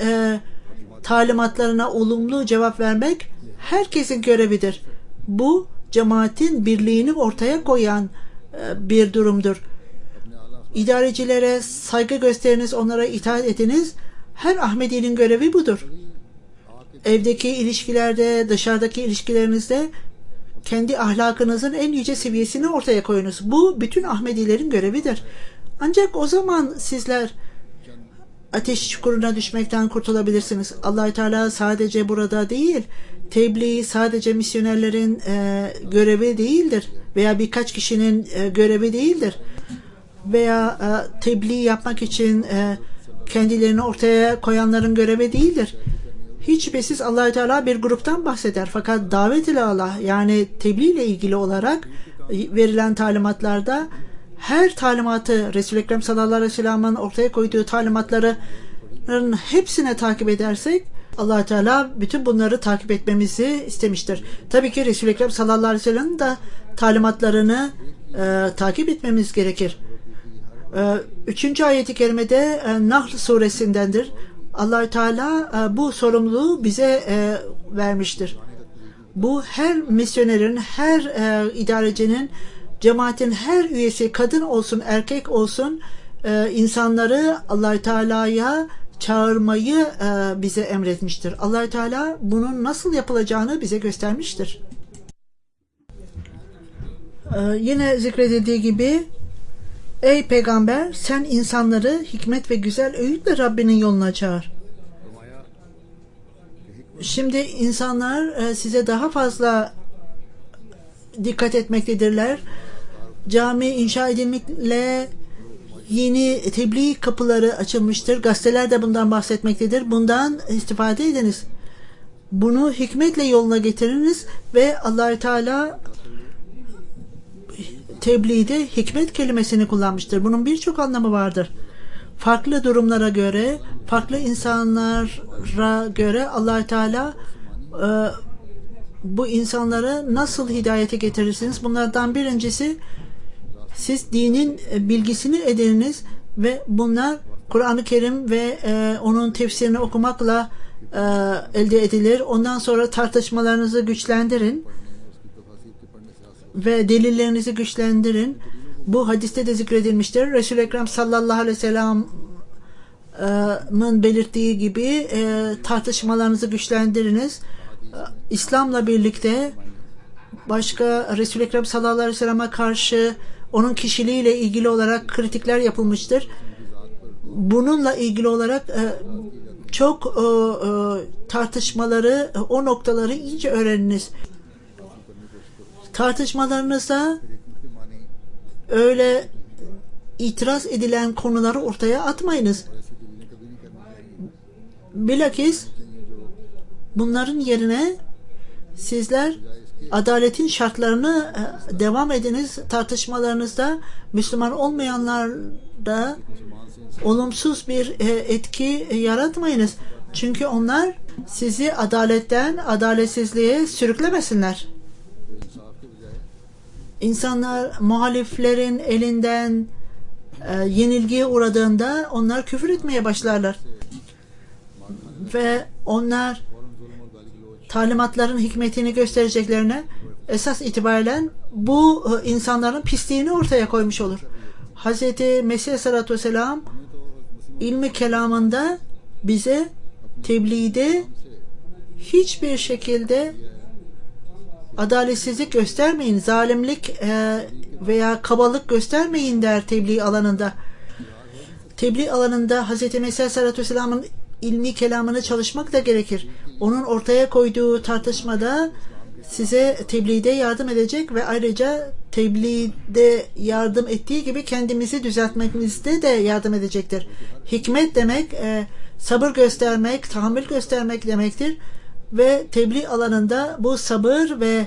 talimatlarına olumlu cevap vermek herkesin görevidir. Bu cemaatin birliğini ortaya koyan bir durumdur. İdarecilere saygı gösteriniz, onlara itaat ediniz. Her Ahmedi'nin görevi budur. Evdeki ilişkilerde, dışarıdaki ilişkilerinizde kendi ahlakınızın en yüce seviyesini ortaya koyunuz. Bu bütün Ahmedilerin görevidir. Ancak o zaman sizler ateş çukuruna düşmekten kurtulabilirsiniz. Allah-u Teala sadece burada değil, tebliğ sadece misyonerlerin görevi değildir veya birkaç kişinin görevi değildir veya tebliğ yapmak için kendilerini ortaya koyanların görevi değildir. Hiç şüphesiz Allah-u Teala bir gruptan bahseder. Fakat davet ile Allah, yani tebliğ ile ilgili olarak verilen talimatlarda her talimatı, Resul-i Ekrem sallallahu aleyhi ve sellem'in ortaya koyduğu talimatların hepsine takip edersek Allah-u Teala bütün bunları takip etmemizi istemiştir. Tabii ki Resul-i Ekrem sallallahu aleyhi ve sellem'in de talimatlarını takip etmemiz gerekir. 3. ayeti kerimede Nahl suresindendir. Allah-u Teala bu sorumluluğu bize vermiştir. Bu her misyonerin, her idarecinin, cemaatin her üyesi, kadın olsun, erkek olsun, insanları Allah-u Teala'ya çağırmayı bize emretmiştir. Allah-u Teala bunun nasıl yapılacağını bize göstermiştir. Yine zikredildiği gibi, ey peygamber, sen insanları hikmet ve güzel öğütle Rabbinin yoluna çağır. Şimdi insanlar size daha fazla dikkat etmektedirler. Cami inşa edilmekle yeni tebliğ kapıları açılmıştır. Gazeteler de bundan bahsetmektedir. Bundan istifade ediniz. Bunu hikmetle yoluna getiriniz ve Allah-u Teala tebliğde hikmet kelimesini kullanmıştır. Bunun birçok anlamı vardır. Farklı durumlara göre, farklı insanlara göre Allah-u Teala bu insanları nasıl hidayete getirirsiniz? Bunlardan birincisi, siz dinin bilgisini edininiz ve bunlar Kur'an-ı Kerim ve onun tefsirini okumakla elde edilir. Ondan sonra tartışmalarınızı güçlendirin ve delillerinizi güçlendirin. Bu hadiste de zikredilmiştir. Resul-i Ekrem sallallahu aleyhi ve sellem'in belirttiği gibi tartışmalarınızı güçlendiriniz. İslam'la birlikte başka Resul-i Ekrem sallallahu aleyhi ve sellem'e karşı onun kişiliğiyle ilgili olarak kritikler yapılmıştır. Bununla ilgili olarak çok tartışmaları, o noktaları iyice öğreniniz. Tartışmalarınızda öyle itiraz edilen konuları ortaya atmayınız. Bilakis bunların yerine sizler adaletin şartlarını devam ediniz. Tartışmalarınızda Müslüman olmayanlarda olumsuz bir etki yaratmayınız. Çünkü onlar sizi adaletten adaletsizliğe sürüklemesinler. İnsanlar muhaliflerin elinden yenilgiye uğradığında onlar küfür etmeye başlarlar. Ve onlar talimatların hikmetini göstereceklerine esas itibaren bu insanların pisliğini ortaya koymuş olur. Hz. Mesih Aleyhisselatü Vesselam ilmi kelamında bize tebliğde hiçbir şekilde adaletsizlik göstermeyin, zalimlik veya kabalık göstermeyin der tebliğ alanında. Tebliğ alanında Hz. Mesih Aleyhisselatü Vesselam'ın ilmi kelamını çalışmak da gerekir. Onun ortaya koyduğu tartışmada size tebliğde yardım edecek ve ayrıca tebliğde yardım ettiği gibi kendimizi düzeltmemizde de yardım edecektir. Hikmet demek sabır göstermek, tahammül göstermek demektir. Ve tebliğ alanında bu sabır ve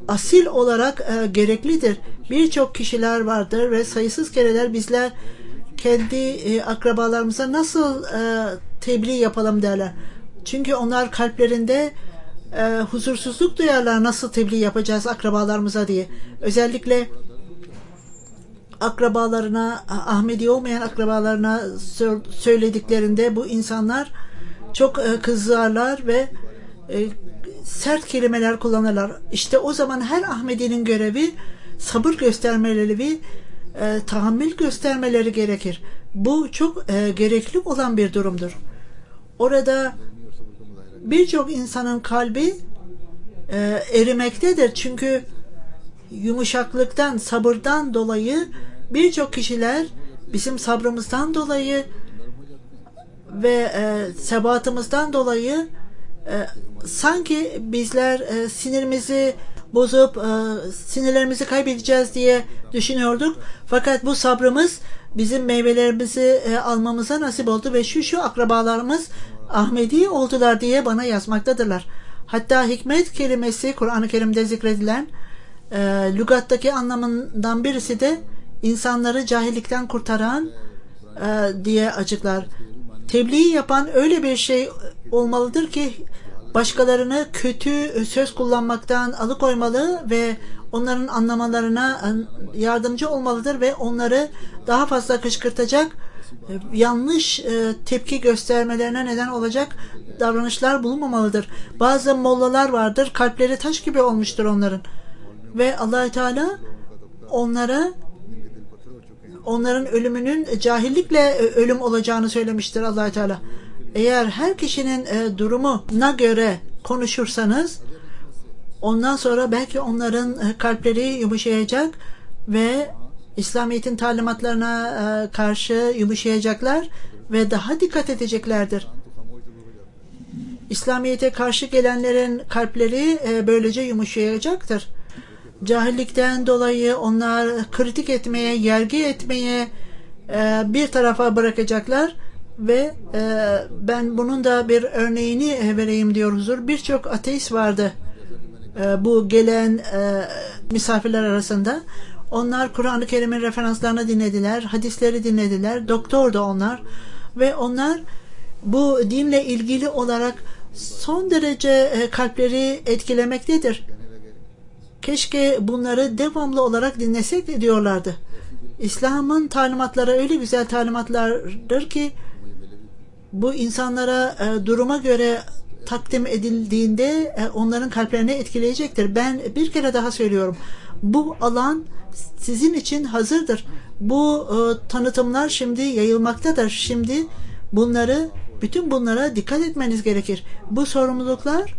asil olarak gereklidir. Birçok kişiler vardır ve sayısız kereler bizler kendi akrabalarımıza nasıl tebliğ yapalım derler. Çünkü onlar kalplerinde huzursuzluk duyarlar, nasıl tebliğ yapacağız akrabalarımıza diye. Özellikle akrabalarına, Ahmedi olmayan akrabalarına söylediklerinde bu insanlar çok kızarlar ve sert kelimeler kullanırlar. İşte o zaman her Ahmedi'nin görevi sabır göstermeleri ve tahammül göstermeleri gerekir. Bu çok gerekli olan bir durumdur. Orada birçok insanın kalbi erimektedir. Çünkü yumuşaklıktan, sabırdan dolayı birçok kişiler bizim sabrımızdan dolayı ve sebatımızdan dolayı sanki bizler sinirimizi bozup sinirlerimizi kaybedeceğiz diye düşünüyorduk. Fakat bu sabrımız bizim meyvelerimizi almamıza nasip oldu ve şu akrabalarımız Ahmedi oldular diye bana yazmaktadırlar. Hatta hikmet kelimesi Kur'an-ı Kerim'de zikredilen lügattaki anlamından birisi de insanları cahillikten kurtaran diye açıklar. Tebliğ yapan öyle bir şey olmalıdır ki başkalarını kötü söz kullanmaktan alıkoymalı ve onların anlamalarına yardımcı olmalıdır ve onları daha fazla kışkırtacak, yanlış tepki göstermelerine neden olacak davranışlar bulunmamalıdır. Bazı mollalar vardır, kalpleri taş gibi olmuştur onların ve Allah-u Teala onların ölümünün cahillikle ölüm olacağını söylemiştir Allah-u Teala. Eğer her kişinin durumuna göre konuşursanız ondan sonra belki onların kalpleri yumuşayacak ve İslamiyet'in talimatlarına karşı yumuşayacaklar ve daha dikkat edeceklerdir. İslamiyet'e karşı gelenlerin kalpleri böylece yumuşayacaktır. Cahillikten dolayı onlar kritik etmeye, yergi etmeye bir tarafa bırakacaklar ve ben bunun da bir örneğini vereyim diyor huzur. Birçok ateist vardı bu gelen misafirler arasında. Onlar Kur'an-ı Kerim'in referanslarını dinlediler, hadisleri dinlediler, doktordu onlar ve onlar bu dinle ilgili olarak son derece kalpleri etkilemektedir. Keşke bunları devamlı olarak dinlesek diyorlardı. İslam'ın talimatları öyle güzel talimatlardır ki bu insanlara duruma göre takdim edildiğinde onların kalplerini etkileyecektir. Ben bir kere daha söylüyorum. Bu alan sizin için hazırdır. Bu tanıtımlar şimdi yayılmaktadır. Şimdi bütün bunlara dikkat etmeniz gerekir. Bu sorumluluklar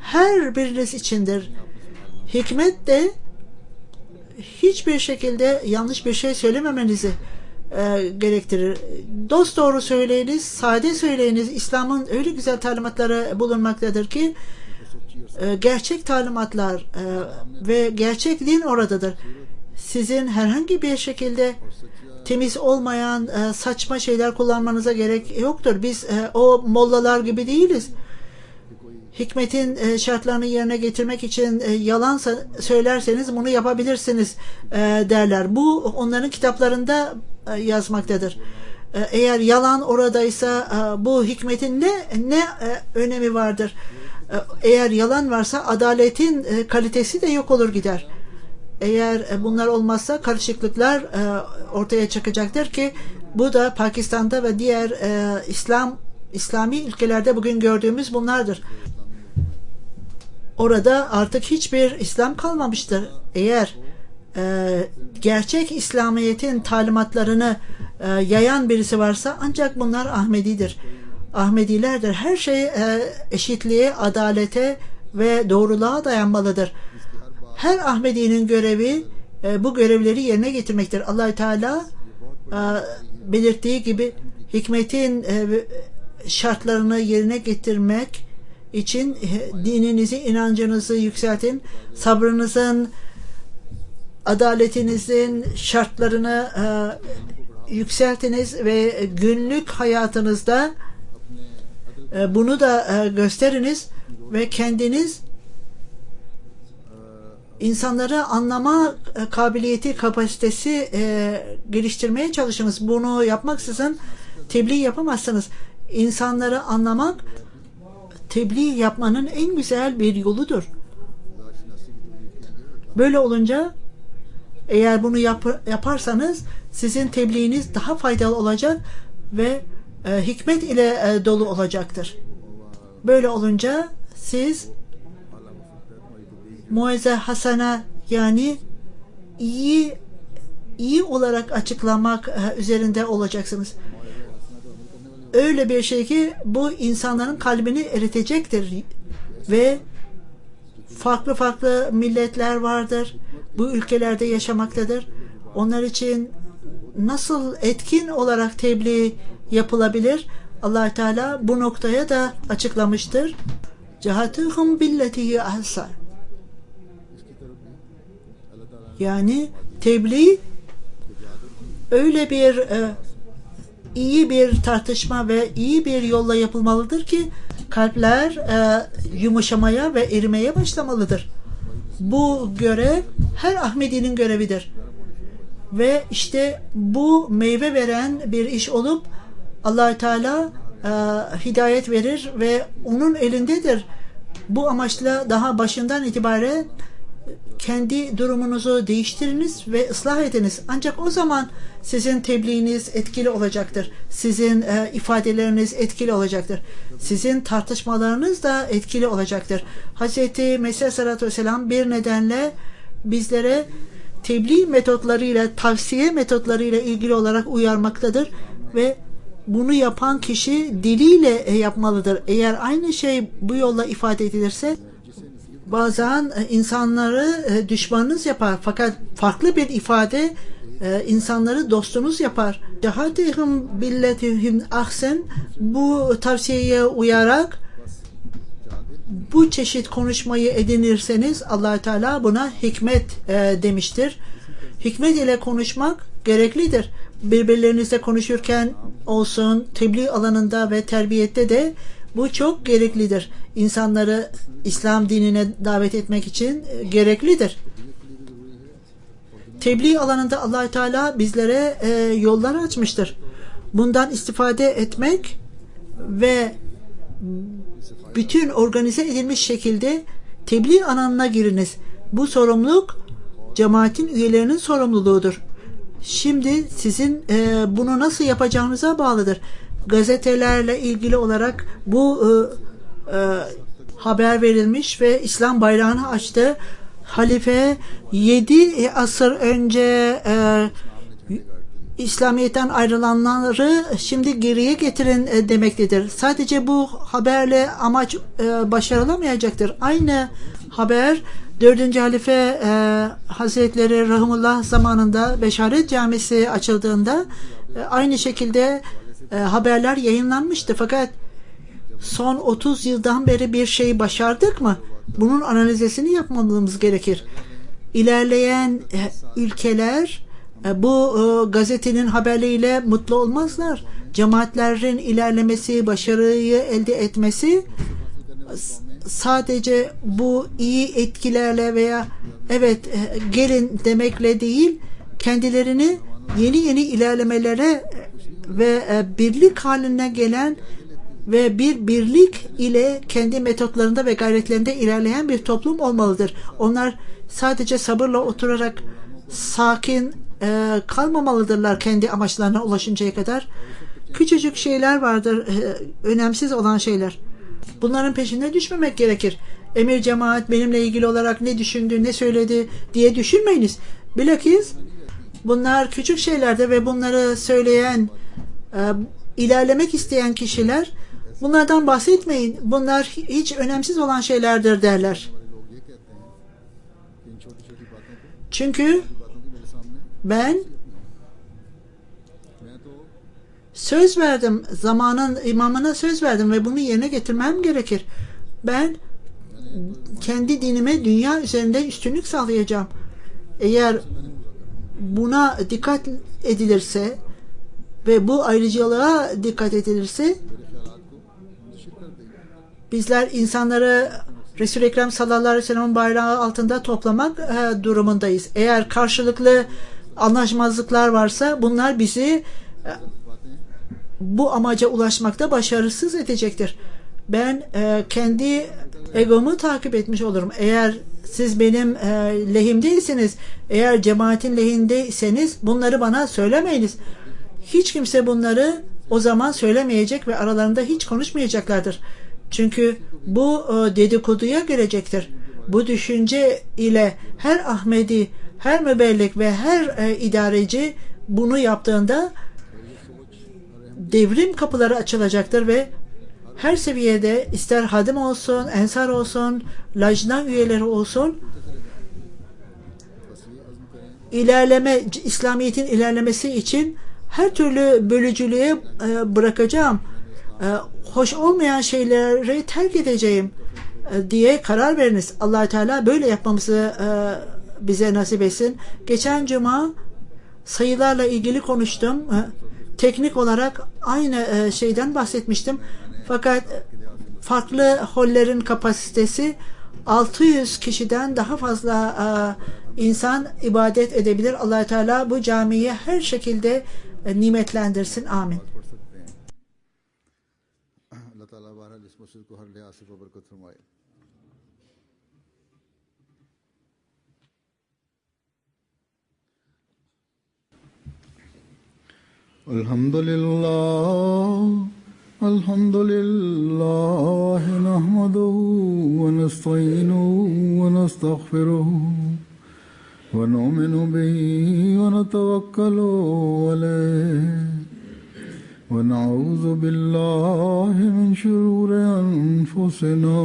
her biriniz içindir. Hikmet de hiçbir şekilde yanlış bir şey söylememenizi gerektirir. Dosdoğru söyleyiniz, sade söyleyiniz. İslam'ın öyle güzel talimatları bulunmaktadır ki gerçek talimatlar ve gerçek din oradadır. Sizin herhangi bir şekilde temiz olmayan saçma şeyler kullanmanıza gerek yoktur. Biz o mollalar gibi değiliz. Hikmetin şartlarını yerine getirmek için yalan söylerseniz bunu yapabilirsiniz derler. Bu onların kitaplarında yazmaktadır. Eğer yalan oradaysa bu hikmetin ne önemi vardır? Eğer yalan varsa adaletin kalitesi de yok olur gider. Eğer bunlar olmazsa karışıklıklar ortaya çıkacaktır ki bu da Pakistan'da ve diğer İslami ülkelerde bugün gördüğümüz bunlardır. Orada artık hiçbir İslam kalmamıştır. Eğer gerçek İslamiyet'in talimatlarını yayan birisi varsa ancak bunlar Ahmedidir. Ahmedilerdir. Her şey eşitliğe, adalete ve doğruluğa dayanmalıdır. Her Ahmedi'nin görevi bu görevleri yerine getirmektir. Allah-u Teala belirttiği gibi hikmetin şartlarını yerine getirmek için dininizi, inancınızı yükseltin. Sabrınızın, adaletinizin şartlarını yükseltiniz ve günlük hayatınızda bunu da gösteriniz ve kendiniz insanları anlama kabiliyeti, kapasitesi geliştirmeye çalışınız. Bunu yapmaksızın tebliğ yapamazsınız. İnsanları anlamak tebliğ yapmanın en güzel bir yoludur. Böyle olunca eğer bunu yaparsanız sizin tebliğiniz daha faydalı olacak ve hikmet ile dolu olacaktır. Böyle olunca siz muize hasana, yani iyi olarak açıklamak üzerinde olacaksınız. Öyle bir şey ki bu insanların kalbini eritecektir ve farklı farklı milletler vardır. Bu ülkelerde yaşamaktadır. Onlar için nasıl etkin olarak tebliğ yapılabilir? Allah Teala bu noktaya da açıklamıştır. Cehatuhum billeti ahsan. Yani tebliğ öyle bir iyi bir tartışma ve iyi bir yolla yapılmalıdır ki kalpler yumuşamaya ve erimeye başlamalıdır. Bu görev her Ahmedi'nin görevidir. Ve işte bu meyve veren bir iş olup Allah Teala hidayet verir ve onun elindedir. Bu amaçla daha başından itibaren kendi durumunuzu değiştiriniz ve ıslah ediniz. Ancak o zaman sizin tebliğiniz etkili olacaktır. Sizin ifadeleriniz etkili olacaktır. Sizin tartışmalarınız da etkili olacaktır. Hz. Mesih Aleyhisselatü Vesselam bir nedenle bizlere tebliğ metotlarıyla, tavsiye metotlarıyla ilgili olarak uyarmaktadır ve bunu yapan kişi diliyle yapmalıdır. Eğer aynı şey bu yolla ifade edilirse bazen insanları düşmanınız yapar, fakat farklı bir ifade insanları dostunuz yapar. Cehatuhum billetihim ahsen, bu tavsiyeye uyarak bu çeşit konuşmayı edinirseniz Allah Teala buna hikmet demiştir. Hikmet ile konuşmak gereklidir. Birbirlerinizle konuşurken olsun, tebliğ alanında ve terbiyette de bu çok gereklidir. İnsanları İslam dinine davet etmek için gereklidir. Tebliğ alanında Allah Teala bizlere yollar açmıştır. Bundan istifade etmek ve bütün organize edilmiş şekilde tebliğ alanına giriniz. Bu sorumluluk cemaatin üyelerinin sorumluluğudur. Şimdi sizin bunu nasıl yapacağınıza bağlıdır. Gazetelerle ilgili olarak bu haber verilmiş ve İslam bayrağını açtı. Halife 7 asır önce İslamiyet'ten ayrılanları şimdi geriye getirin demektedir. Sadece bu haberle amaç başarılamayacaktır. Aynı haber 4. Halife Hazretleri Rahimullah zamanında Beşaret Camisi açıldığında aynı şekilde haberler yayınlanmıştı. Fakat son 30 yıldan beri bir şey başardık mı? Bunun analizini yapmamız gerekir. İlerleyen ülkeler bu gazetenin haberleriyle mutlu olmazlar. Cemaatlerin ilerlemesi, başarıyı elde etmesi sadece bu iyi etkilerle veya evet gelin demekle değil, kendilerini yeni ilerlemelere ve birlik haline gelen ve bir birlik ile kendi metotlarında ve gayretlerinde ilerleyen bir toplum olmalıdır. Onlar sadece sabırla oturarak sakin kalmamalıdırlar kendi amaçlarına ulaşıncaya kadar. Küçücük şeyler vardır, önemsiz olan şeyler. Bunların peşine düşmemek gerekir. Emir cemaat benimle ilgili olarak ne düşündü, ne söyledi diye düşünmeyiniz. Bilakis bunlar küçük şeylerde ve bunları söyleyen, ilerlemek isteyen kişiler bunlardan bahsetmeyin. Bunlar hiç önemsiz olan şeylerdir derler. Çünkü ben söz verdim, zamanın imamına söz verdim ve bunu yerine getirmem gerekir. Ben kendi dinime dünya üzerinde üstünlük sağlayacağım. Eğer buna dikkat edilirse ve bu ayrıcalığa dikkat edilirse bizler insanları Resul-i Ekrem sallallahu aleyhi ve sellem'in bayrağı altında toplamak durumundayız. Eğer karşılıklı anlaşmazlıklar varsa bunlar bizi bu amaca ulaşmakta başarısız edecektir. Ben kendi egomu takip etmiş olurum. Eğer siz benim lehimdeyseniz, eğer cemaatin lehindeyseniz bunları bana söylemeyiniz. Hiç kimse bunları o zaman söylemeyecek ve aralarında hiç konuşmayacaklardır. Çünkü bu dedikoduya girecektir. Bu düşünce ile her Ahmedi, her mübellik ve her idareci bunu yaptığında devrim kapıları açılacaktır ve her seviyede, ister hadim olsun, ensar olsun, lajna üyeleri olsun, İslamiyet'in ilerlemesi için her türlü bölücülüğe bırakacağım, hoş olmayan şeyleri terk edeceğim diye karar veriniz. Allah Teala böyle yapmamızı bize nasip etsin. Geçen cuma sayılarla ilgili konuştum. Teknik olarak aynı şeyden bahsetmiştim. Fakat farklı hollerin kapasitesi 600 kişiden daha fazla insan ibadet edebilir. Allah Teala bu camiyi her şekilde nimetlendirsin. Amin.
Allah Teala bana इस मस्जिद को हर लिहाज से बरकत फरमाए. الحمد لله نحمده ونستعينه ونستغفره ونؤمن به ونتوكل عليه ونعوذ بالله من شرور أنفسنا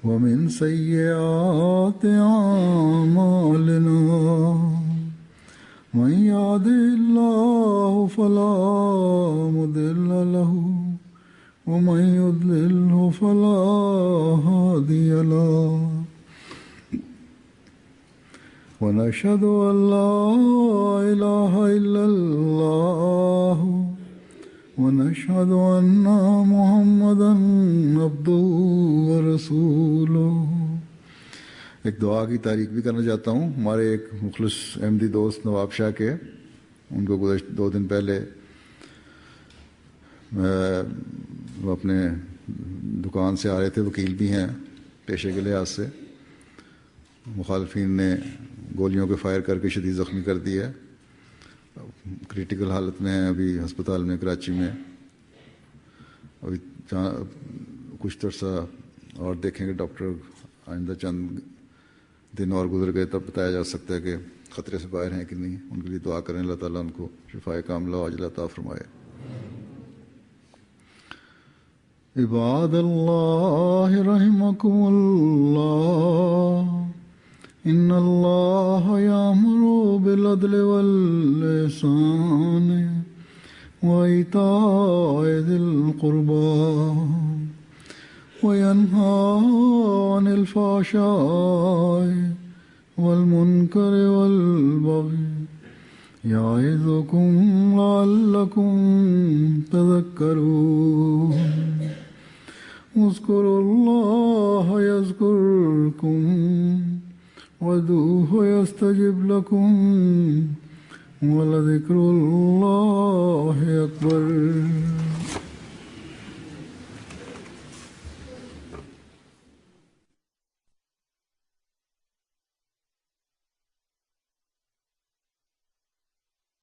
ومن سيئات أعمالنا من يهده الله فلا مضل له ومن يضلله فلا هادي له ونشهد أن لا إله إلا الله ونشهد أن محمدا عبده ورسوله. एक दुआ की तारीफ भी करना चाहता हूँ. हमारे एक मुखलिस अहमदी दोस्त नवाब शाह के, उनको गुज़श्त 2 दिन पहले वो अपने दुकान से आ रहे थे, वकील भी हैं पेशे के लिहाज से. मुखालफिन ने गोलियों के फायर करके शदीद ज़ख्मी कर दिया. क्रिटिकल हालत में है अभी अस्पताल में कराची में. अभी कुछ तरसा और देखेंगे डॉक्टर, आइंदा चंद दिन और गुजर गए तब बताया जा सकता है कि ख़तरे से बाहर हैं कि नहीं. उनके लिए दुआ करें, अल्लाह ताला उनको शिफाए कामिला आजिला अता फरमाए. इबादल्लाह रहमकुमुल्लाह إن الله يأمر بالعدل والإحسان وإيتاء ذي القربى وينهى عن الفحشاء والمنكر والبغي يعظكم لعلكم تذكرون. اذكروا الله يذكركم وادعوه يستجب لكم ولذكر الله أكبر.